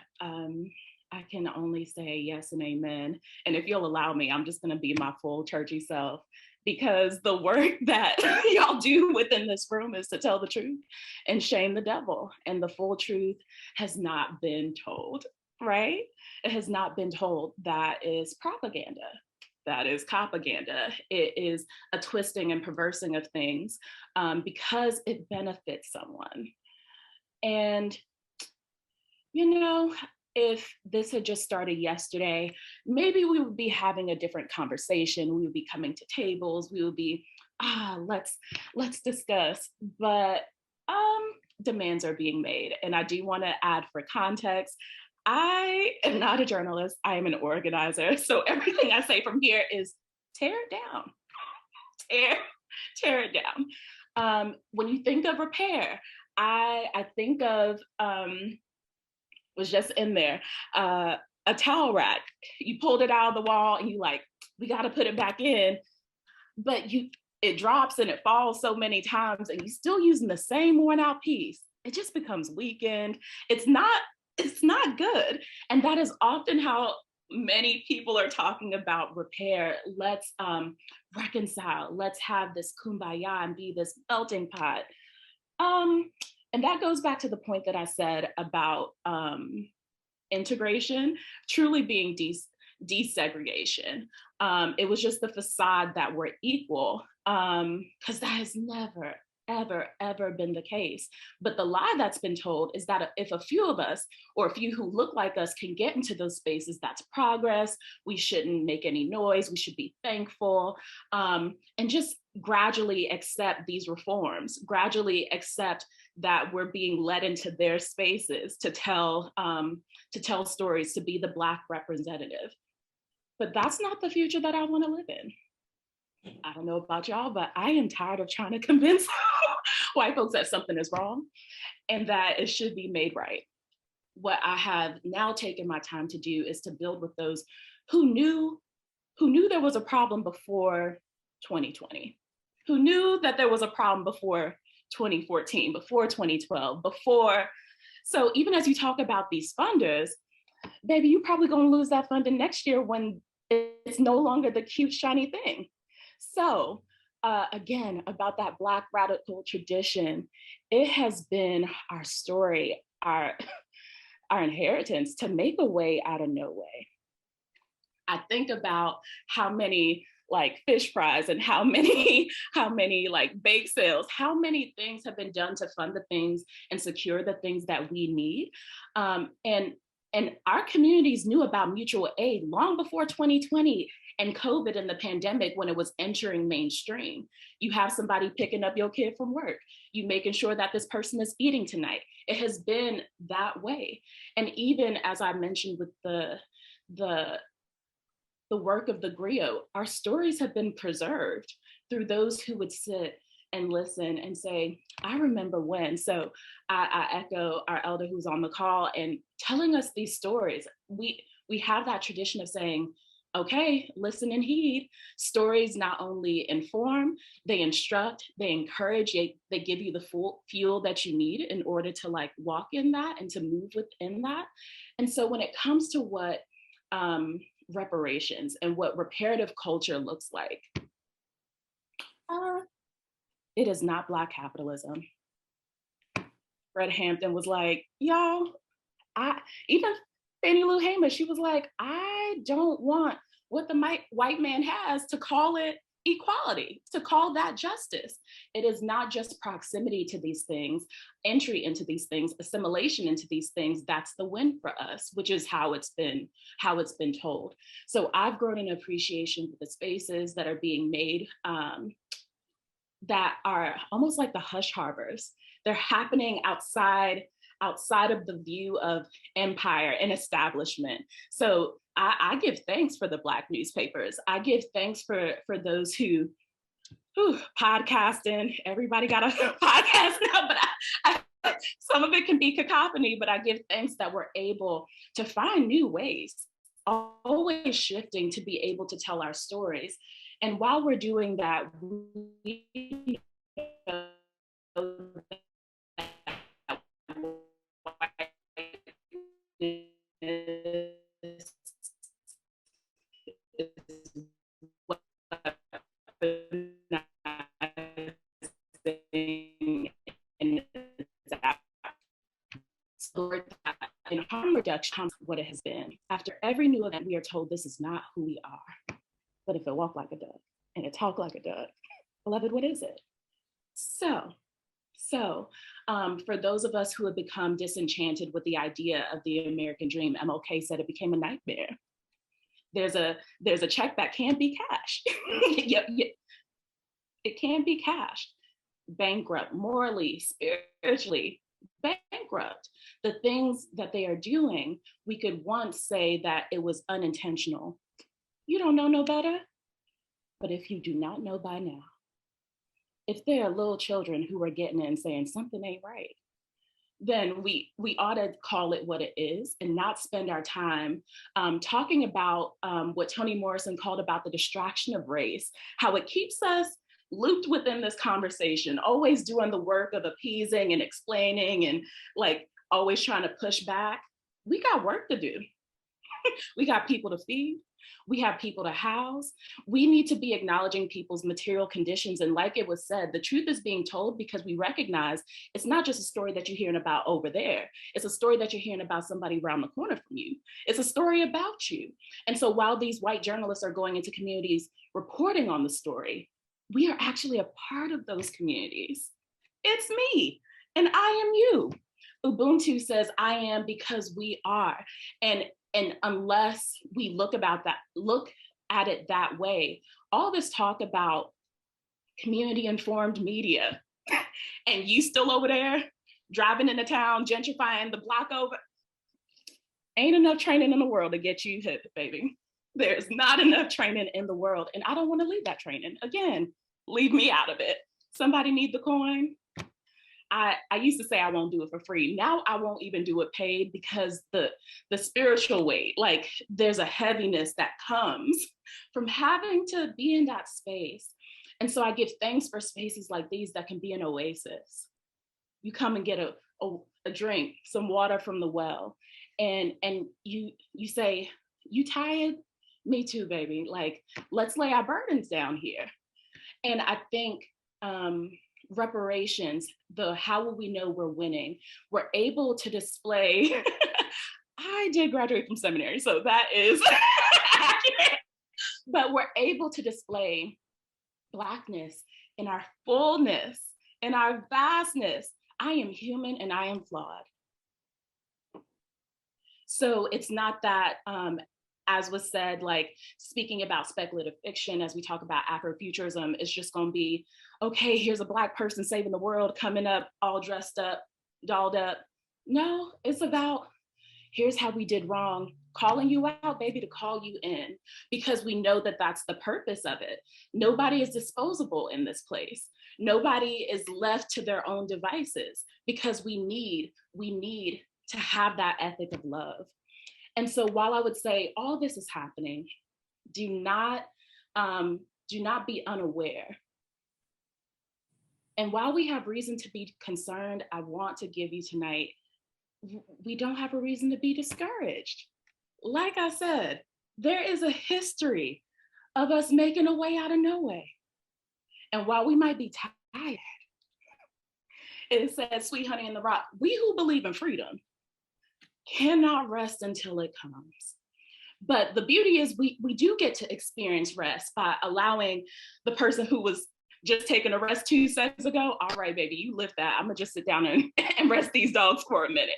I can only say yes and amen. And if you'll allow me, I'm just going to be my full churchy self, because the work that y'all do within this room is to tell the truth and shame the devil. And the full truth has not been told, right? It has not been told. That is propaganda. That is propaganda. It is a twisting and perversing of things because it benefits someone. And, if this had just started yesterday, maybe we would be having a different conversation. We would be coming to tables. We would be, let's discuss. But demands are being made. And I do want to add for context, I am not a journalist. I am an organizer. So everything I say from here is tear it down. Tear it down. When you think of repair, I think of, was just in there, a towel rack. You pulled it out of the wall and you like, we got to put it back in. But it drops and it falls so many times and you're still using the same worn out piece. It just becomes weakened. It's not good. And that is often how many people are talking about repair. Let's reconcile. Let's have this kumbaya and be this melting pot. And that goes back to the point that I said about integration truly being desegregation. It was just the facade that we're equal, because that has never, ever been the case. But the lie that's been told is that if a few of us, or a few who look like us, can get into those spaces, that's progress. We shouldn't make any noise. We should be thankful, and just gradually accept these reforms, gradually accept that we're being led into their spaces to tell stories, to be the Black representative. But that's not the future that I want to live in. I don't know about y'all, but I am tired of trying to convince white folks that something is wrong and that it should be made right. What I have now taken my time to do is to build with those who knew there was a problem before 2020, who knew that there was a problem before 2014, before 2012, before. So even as you talk about these funders, baby, you're probably going to lose that funding next year when it's no longer the cute, shiny thing. So again, about that Black radical tradition, it has been our story, our inheritance to make a way out of no way. I think about how many like fish fries and how many like bake sales, how many things have been done to fund the things and secure the things that we need. And our communities knew about mutual aid long before 2020 and COVID and the pandemic when it was entering mainstream. You have somebody picking up your kid from work, you making sure that this person is eating tonight. It has been that way. And even as I mentioned with the work of the griot, our stories have been preserved through those who would sit and listen and say, I remember when. So I echo our elder who's on the call and telling us these stories. We have that tradition of saying, okay, listen and heed. Stories not only inform, they instruct, they encourage, they give you the full fuel that you need in order to like walk in that and to move within that. And so when it comes to what reparations and what reparative culture looks like, it is not Black capitalism. Fred Hampton was like, y'all, even Fannie Lou Hamer, she was like, I don't want what the white man has to call it equality, to call that justice. It is not just proximity to these things, entry into these things, assimilation into these things. That's the win for us, which is how it's been told. So I've grown an appreciation for the spaces that are being made that are almost like the hush harbors. They're happening outside of the view of empire and establishment. So I give thanks for the Black newspapers. I give thanks for those who podcasting. Everybody got a podcast now, but some of it can be cacophony, but I give thanks that we're able to find new ways, always shifting to be able to tell our stories. And while we're doing that, we know in harm reduction, what it has been. After every new event, we are told this is not who we are. But if it walk like a duck and it talk like a duck, beloved, what is it? So for those of us who have become disenchanted with the idea of the American dream, MLK said it became a nightmare. There's a check that can be cashed. Yep, it can be cashed. Bankrupt, morally, spiritually, bankrupt. The things that they are doing, we could once say that it was unintentional. You don't know no better. But if you do not know by now, if there are little children who are getting it and saying something ain't right, then we ought to call it what it is and not spend our time talking about what Toni Morrison called about the distraction of race, how it keeps us looped within this conversation, always doing the work of appeasing and explaining and like always trying to push back. We got work to do. We got people to feed. We have people to house. We need to be acknowledging people's material conditions. And like it was said, the truth is being told because we recognize it's not just a story that you're hearing about over there. It's a story that you're hearing about somebody around the corner from you. It's a story about you. And so while these white journalists are going into communities reporting on the story, we are actually a part of those communities. It's me, and I am you. Ubuntu says, I am because we are. And unless we look at it that way, all this talk about community informed media, and you still over there driving into town, gentrifying the block over, ain't enough training in the world to get you hip, baby. There's not enough training in the world. And I don't want to leave that training. Again, leave me out of it. Somebody need the coin. I used to say I won't do it for free. Now I won't even do it paid, because the spiritual weight, like there's a heaviness that comes from having to be in that space. And so I give thanks for spaces like these that can be an oasis. You come and get a drink, some water from the well, and you say, you tired? Me too, baby. Like, let's lay our burdens down here. And I think reparations, how will we know we're winning? We're able to display, I did graduate from seminary, so that is accurate, but we're able to display Blackness in our fullness, in our vastness. I am human and I am flawed. So it's not that, as was said, like speaking about speculative fiction, as we talk about Afrofuturism, it's just going to be, okay, here's a Black person saving the world, coming up, all dressed up, dolled up. No, it's about, here's how we did wrong, calling you out, baby, to call you in, because we know that that's the purpose of it. Nobody is disposable in this place. Nobody is left to their own devices, because we need to have that ethic of love. And so while I would say all this is happening, do not be unaware. And while we have reason to be concerned, I want to give you tonight, we don't have a reason to be discouraged. Like I said, there is a history of us making a way out of no way. And while we might be tired, it says, sweet honey in the rock, we who believe in freedom cannot rest until it comes. But the beauty is we do get to experience rest by allowing the person who was just taking a rest 2 seconds ago, all right, baby, you lift that. I'm gonna just sit down and rest these dogs for a minute.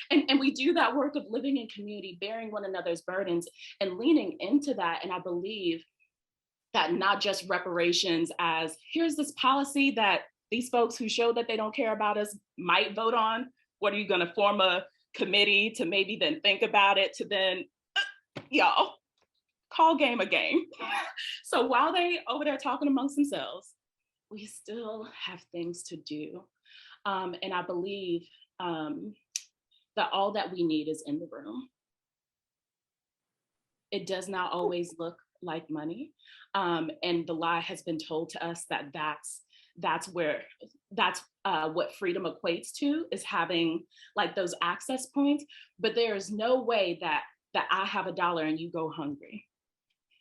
And we do that work of living in community, bearing one another's burdens and leaning into that. And I believe that not just reparations as, here's this policy that these folks who show that they don't care about us might vote on. What are you gonna form a committee to maybe then think about it, to then, y'all, call game a game. So while they over there talking amongst themselves, we still have things to do. And I believe that all that we need is in the room. It does not always look like money. And the lie has been told to us that that's what freedom equates to, is having like those access points. But there is no way that I have $1 and you go hungry.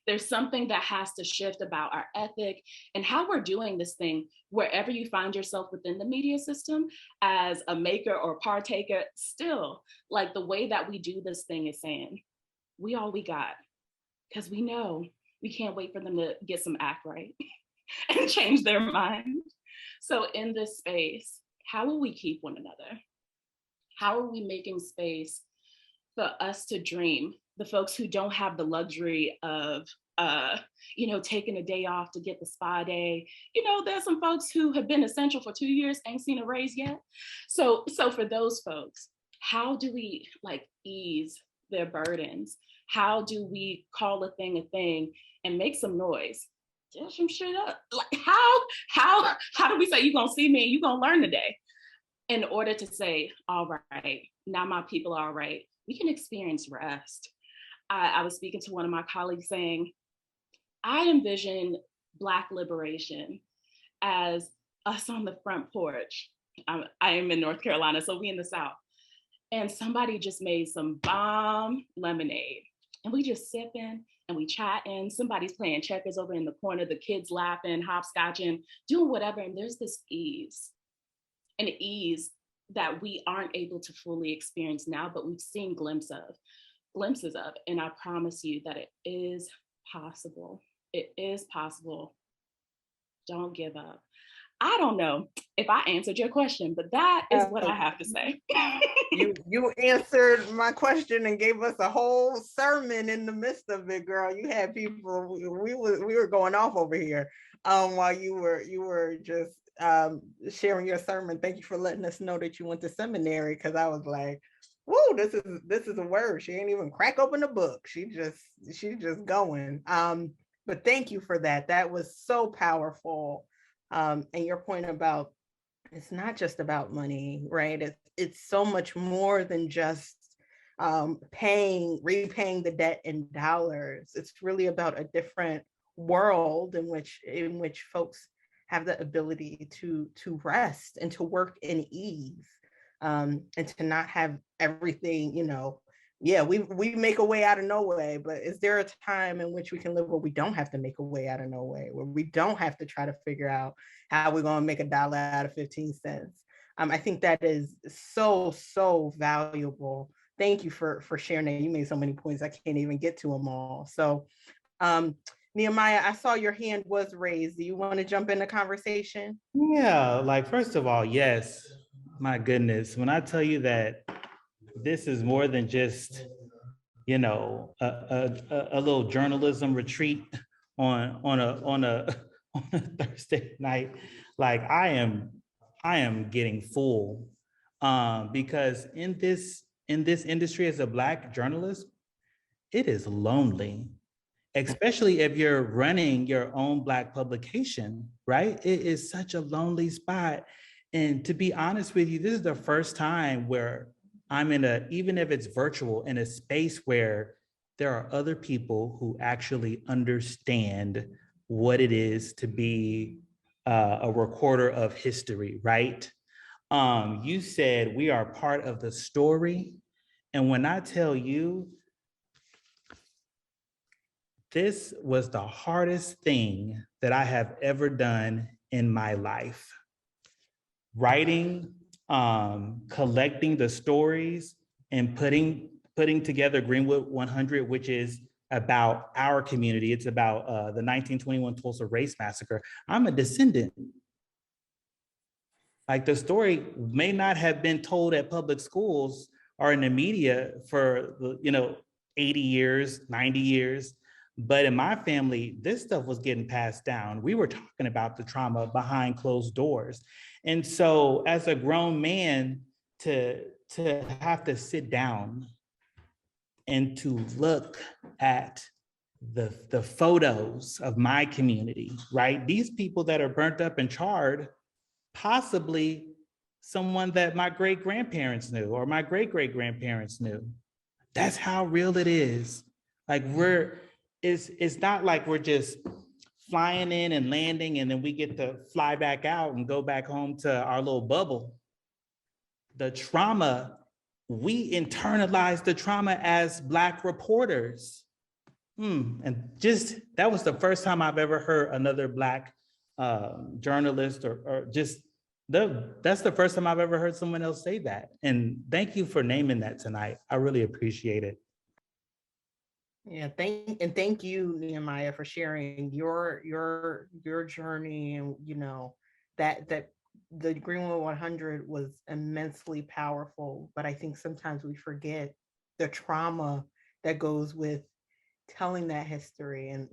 There's something that has to shift about our ethic and how we're doing this thing, wherever you find yourself within the media system, as a maker or partaker. Still, like, the way that we do this thing is saying, we all we got, because we know we can't wait for them to get some act right and change their mind. So in this space, how will we keep one another? How are we making space for us to dream? The folks who don't have the luxury of, taking a day off to get the spa day. There's some folks who have been essential for 2 years, ain't seen a raise yet. So for those folks, how do we ease their burdens? How do we call a thing and make some noise? Dish some shit up. Like how do we say, you're gonna see me and you're gonna learn today? In order to say, all right, now my people are all right, we can experience rest. I was speaking to one of my colleagues saying, I envision Black liberation as us on the front porch. I am in North Carolina, so we in the South. And somebody just made some bomb lemonade. And we just sipping and we chatting. Somebody's playing checkers over in the corner, the kids laughing, hopscotching, doing whatever. And there's this ease, an ease that we aren't able to fully experience now, but we've seen glimpses of. And I promise you that it is possible. It is possible. Don't give up. I don't know if I answered your question, but that is what I have to say. You answered my question and gave us a whole sermon in the midst of it, girl. You had people, we were going off over here while you were just sharing your sermon. Thank you for letting us know that you went to seminary, because I was like, whoa, this is a word. She ain't even crack open the book. She's just going. But thank you for that. That was so powerful. And your point about, it's not just about money, right? It's so much more than just repaying the debt in dollars. It's really about a different world in which folks have the ability to rest and to work in ease, and to not have everything, yeah, we make a way out of no way, but is there a time in which we can live where we don't have to make a way out of no way, where we don't have to try to figure out how we're going to make $1 out of 15 cents? I think that is so valuable. Thank you for sharing that. You made so many points, I can't even get to them all. So Nehemiah, I saw your hand was raised. Do you want to jump in the conversation? Yeah, like, first of all, yes, my goodness, when I tell you that this is more than just, a little journalism retreat on a Thursday night, like I am getting full, because in this industry as a Black journalist, it is lonely, especially if you're running your own Black publication, right? It is such a lonely spot. And to be honest with you, this is the first time where I'm even if it's virtual, in a space where there are other people who actually understand what it is to be a recorder of history, right? You said we are part of the story. And when I tell you, this was the hardest thing that I have ever done in my life. Writing, collecting the stories, and putting together Greenwood 100, which is about our community. It's about the 1921 Tulsa Race Massacre. I'm a descendant. Like, the story may not have been told at public schools or in the media for 80 years, 90 years. But in my family, this stuff was getting passed down. We were talking about the trauma behind closed doors. And so as a grown man, to have to sit down and to look at the photos of my community, right? These people that are burnt up and charred, possibly someone that my great-grandparents knew or my great-great-grandparents knew. That's how real it is. Like, it's not like we're just flying in and landing and then we get to fly back out and go back home to our little bubble. The trauma, we internalize the trauma as Black reporters. And just, that was the first time I've ever heard another Black journalist or just, that's the first time I've ever heard someone else say that. And thank you for naming that tonight. I really appreciate it. Yeah, thank you, Nehemiah, for sharing your journey, and that the Greenwood 100 was immensely powerful. But I think sometimes we forget the trauma that goes with telling that history, and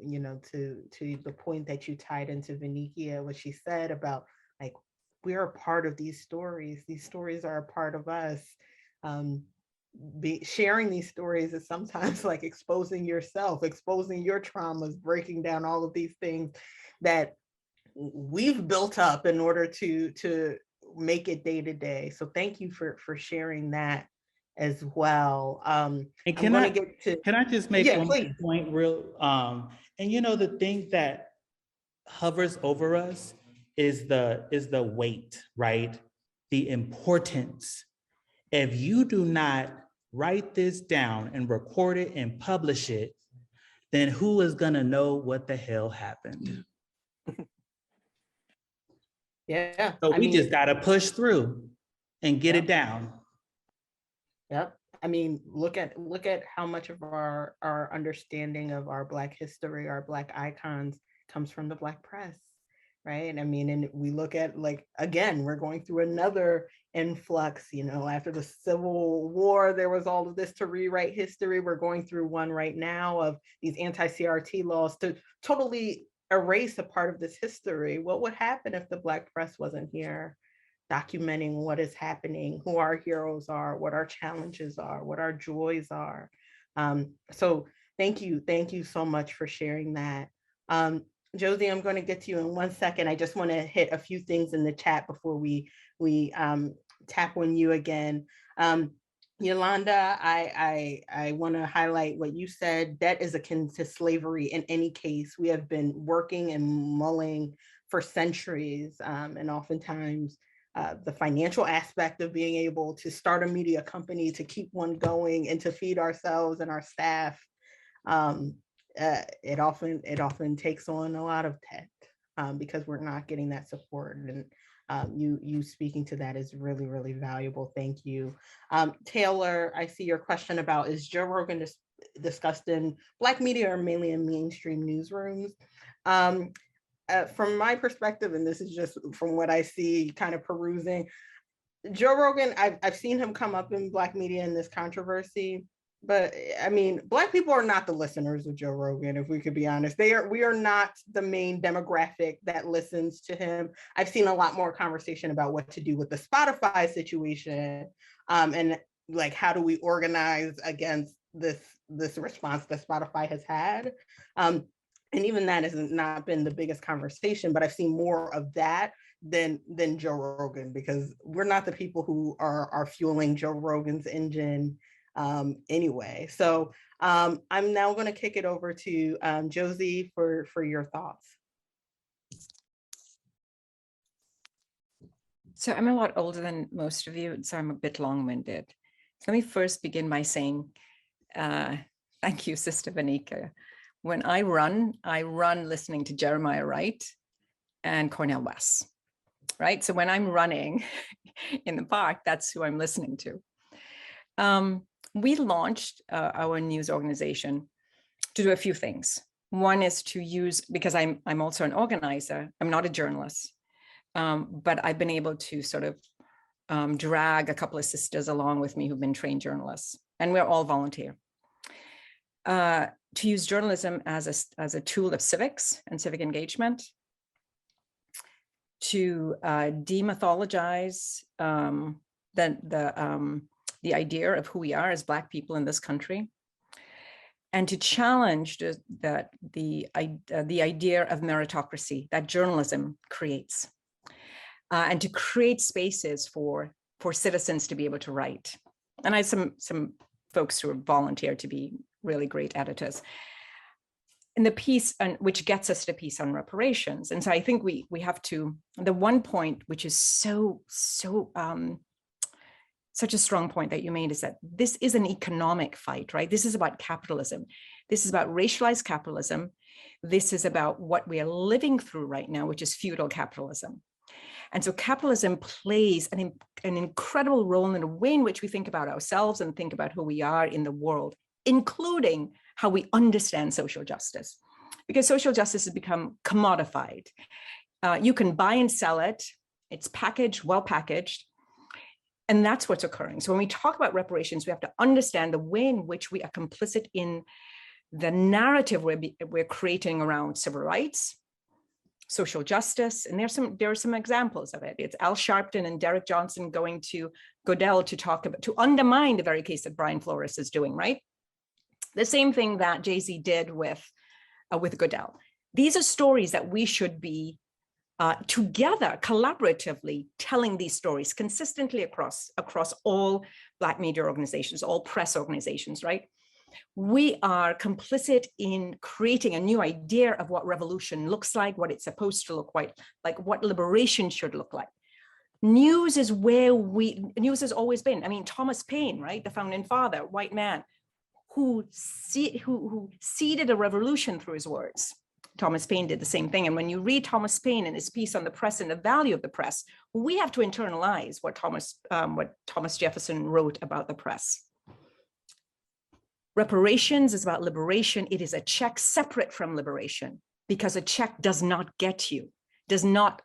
to the point that you tied into Vinicia, what she said about, like, we're a part of these stories. These stories are a part of us. Sharing these stories is sometimes like exposing yourself, exposing your traumas, breaking down all of these things that we've built up in order to make it day to day. So thank you for sharing that as well. And can I just make one point real? And the thing that hovers over us is the weight, right? The importance. If you do not write this down and record it and publish it, then who is gonna know what the hell happened? Yeah. So we just gotta push through and get it down. Yep. I mean, look at how much of our understanding of our Black history, our Black icons, comes from the Black press. right? I mean, and we look at, like, again, we're going through another influx, you know, after the Civil War, there was all of this to rewrite history. We're going through one right now of these anti-CRT laws to totally erase a part of this history. What would happen if the Black press wasn't here documenting what is happening, who our heroes are, what our challenges are, what our joys are? So thank you so much for sharing that. Josie, I'm going to get to you in 1 second. I just want to hit a few things in the chat before we tap on you again. Yolanda, I want to highlight what you said. Debt is akin to slavery in any case. We have been working and mulling for centuries, and oftentimes the financial aspect of being able to start a media company, to keep one going, and to feed ourselves and our staff. It often takes on a lot of debt because we're not getting that support. And you speaking to that is really, really valuable. Thank you. Taylor, I see your question about, is Joe Rogan discussed in Black media or mainly in mainstream newsrooms? From my perspective, and this is just from what I see kind of perusing, Joe Rogan, I've seen him come up in Black media in this controversy. But I mean, Black people are not the listeners of Joe Rogan, if we could be honest. We are not the main demographic that listens to him. I've seen a lot more conversation about what to do with the Spotify situation, and like, how do we organize against this response that Spotify has had. And even that has not been the biggest conversation, but I've seen more of that than Joe Rogan, because we're not the people who are fueling Joe Rogan's engine anyway. So I'm now going to kick it over to Josie for your thoughts. So I'm a lot older than most of you, so I'm a bit long-winded. So let me first begin by saying, thank you, Sister Vinicia. When I run listening to Jeremiah Wright and Cornel West, right? So when I'm running in the park, that's who I'm listening to. We launched our news organization to do a few things. One is to use, because I'm also an organizer, I'm not a journalist, but I've been able to sort of drag a couple of sisters along with me who've been trained journalists, and we're all volunteer. To use journalism as a tool of civics and civic engagement, to demythologize the idea of who we are as Black people in this country, and to challenge the idea of meritocracy that journalism creates, and to create spaces for citizens to be able to write. And I have some folks who are volunteer to be really great editors. In the piece, which gets us to the piece on reparations. And so I think we have to, the one point which is such a strong point that you made is that this is an economic fight, right? This is about capitalism. This is about racialized capitalism. This is about what we are living through right now, which is feudal capitalism. And so capitalism plays an incredible role in the way in which we think about ourselves and think about who we are in the world, including how we understand social justice. Because social justice has become commodified. You can buy and sell it. It's packaged, well packaged. And that's what's occurring. So when we talk about reparations, we have to understand the way in which we are complicit in the narrative we're creating around civil rights, social justice, and there are some examples of it. It's Al Sharpton and Derek Johnson going to Goodell to undermine the very case that Brian Flores is doing, right? The same thing that Jay-Z did with Goodell. These are stories that we should be together, collaboratively telling these stories consistently across all Black media organizations, all press organizations, right? We are complicit in creating a new idea of what revolution looks like, what it's supposed to look like what liberation should look like. News is where news has always been. I mean, Thomas Paine, right? The founding father, white man, who seeded a revolution through his words. Thomas Paine did the same thing. And when you read Thomas Paine and his piece on the press and the value of the press, we have to internalize what Thomas Jefferson wrote about the press. Reparations is about liberation. It is a check separate from liberation, because a check does not get you does not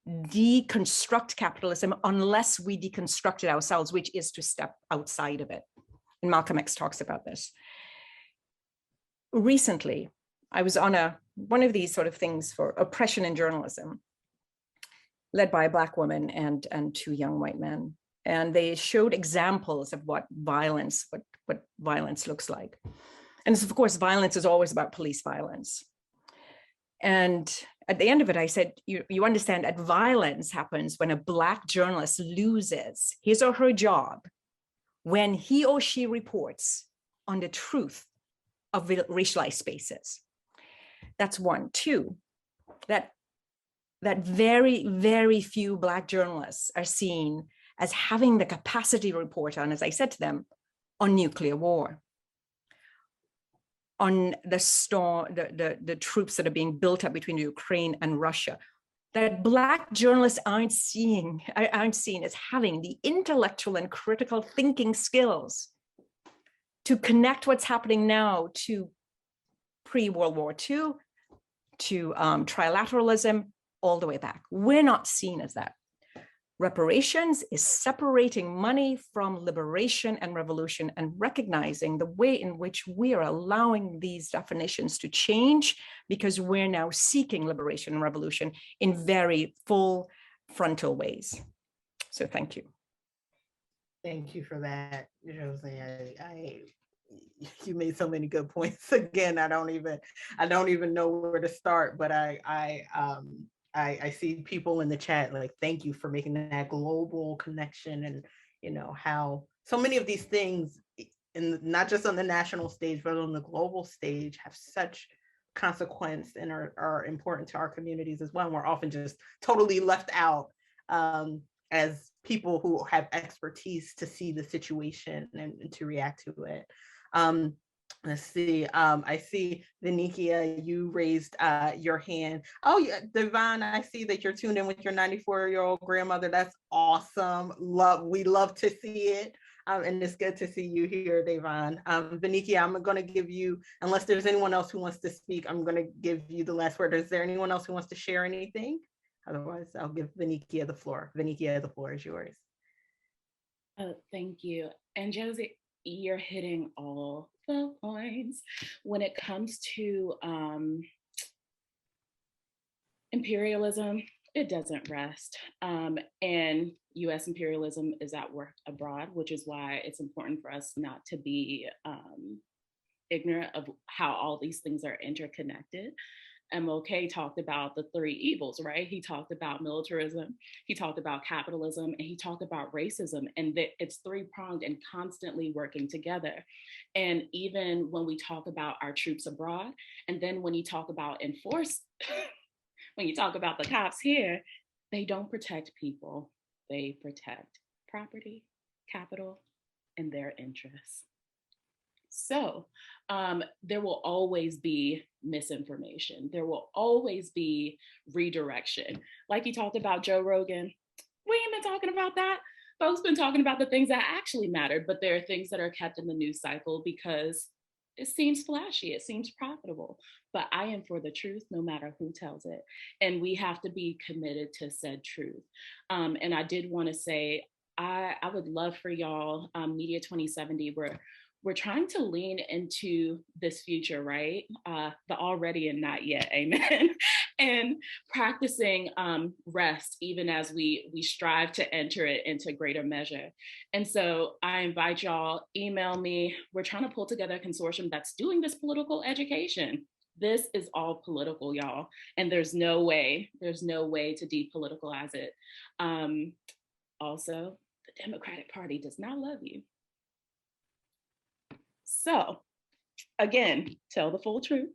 deconstruct capitalism unless we deconstruct it ourselves, which is to step outside of it. And Malcolm X talks about this. Recently, I was on one of these sort of things for oppression in journalism, led by a Black woman and two young white men. And they showed examples of what violence looks like. And of course, violence is always about police violence. And at the end of it, I said, you understand that violence happens when a Black journalist loses his or her job, when he or she reports on the truth of racialized spaces. That's one. Two, that very, very few Black journalists are seen as having the capacity to report on, as I said to them, on nuclear war, on the troops that are being built up between Ukraine and Russia, that Black journalists aren't seen as having the intellectual and critical thinking skills to connect what's happening now to pre-World War II, to trilateralism, all the way back. We're not seen as that. Reparations is separating money from liberation and revolution and recognizing the way in which we are allowing these definitions to change, because we're now seeking liberation and revolution in very full frontal ways. So thank you. Thank you for that, Josie. You made so many good points. Again, I don't even know where to start, but I see people in the chat like, thank you for making that global connection, and how so many of these things, not just on the national stage, but on the global stage, have such consequence and are important to our communities as well. And we're often just totally left out as people who have expertise to see the situation and to react to it. Let's see. I see, Vinicia, you raised your hand. Oh, yeah, Devon, I see that you're tuned in with your 94-year-old grandmother. That's awesome. We love to see it. And it's good to see you here, Devon. Vinicia, I'm going to give you, unless there's anyone else who wants to speak, I'm going to give you the last word. Is there anyone else who wants to share anything? Otherwise, I'll give Vinicia the floor. Vinicia, the floor is yours. Thank you. And Josie, you're hitting all the points when it comes to imperialism. It doesn't rest, and U.S. imperialism is at work abroad, which is why it's important for us not to be ignorant of how all these things are interconnected. MLK talked about the three evils, right? He talked about militarism, he talked about capitalism, and he talked about racism, and that it's three-pronged and constantly working together. And even when we talk about our troops abroad, and then when you talk about when you talk about the cops here, they don't protect people, they protect property, capital, and their interests. So there will always be misinformation. There will always be redirection. Like you talked about Joe Rogan, we ain't been talking about that. Folks been talking about the things that actually matter, but there are things that are kept in the news cycle because it seems flashy, it seems profitable. But I am for the truth, no matter who tells it. And we have to be committed to said truth. And I did want to say, I would love for y'all, Media 2070, we're trying to lean into this future, right? The already and not yet, amen. And practicing rest, even as we strive to enter it into greater measure. And so I invite y'all, email me. We're trying to pull together a consortium that's doing this political education. This is all political, y'all. And there's no way to depoliticalize it. Also, the Democratic Party does not love you. So again, tell the full truth,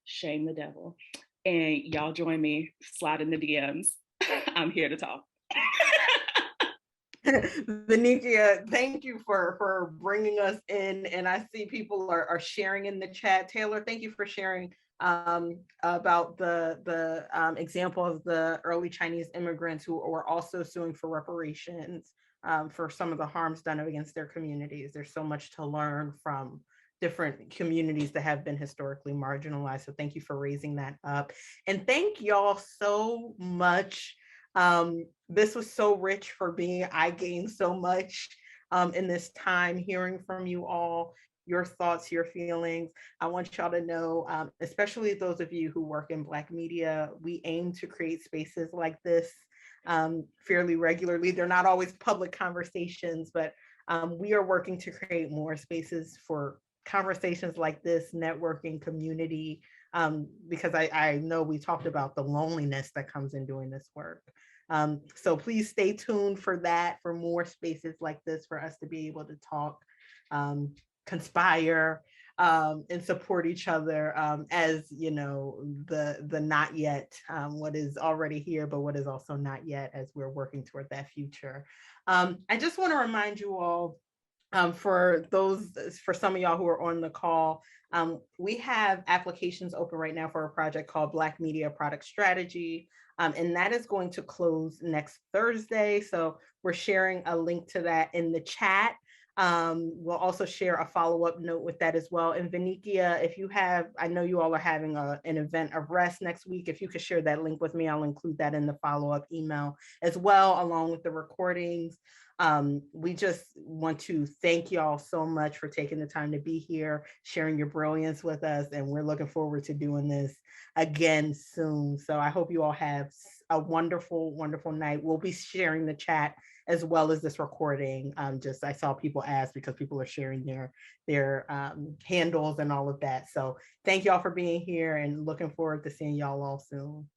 shame the devil. And y'all join me, slide in the DMs. I'm here to talk. Vinicia, thank you for bringing us in. And I see people are sharing in the chat. Taylor, thank you for sharing about the example of the early Chinese immigrants who were also suing for reparations for some of the harms done against their communities. There's so much to learn from different communities that have been historically marginalized. So thank you for raising that up. And thank y'all so much. This was so rich for me. I gained so much in this time hearing from you all, your thoughts, your feelings. I want y'all to know, especially those of you who work in Black media, we aim to create spaces like this fairly regularly. They're not always public conversations, but we are working to create more spaces for conversations like this, networking, community, because I know we talked about the loneliness that comes in doing this work. So please stay tuned for that, for more spaces like this, for us to be able to talk, conspire, and support each other as, you know, the not yet, what is already here, but what is also not yet as we're working toward that future. I just want to remind you all, for some of y'all who are on the call, we have applications open right now for a project called Black Media Product Strategy, and that is going to close next Thursday. So we're sharing a link to that in the chat. We'll also share a follow-up note with that as well. And Vinicia, if you have, I know you all are having an event of rest next week. If you could share that link with me, I'll include that in the follow-up email as well, along with the recordings. We just want to thank y'all so much for taking the time to be here, sharing your brilliance with us, and we're looking forward to doing this again soon. So I hope you all have a wonderful, wonderful night. We'll be sharing the chat as well as this recording. Just I saw people ask because people are sharing their handles and all of that. So thank y'all for being here and looking forward to seeing y'all all soon.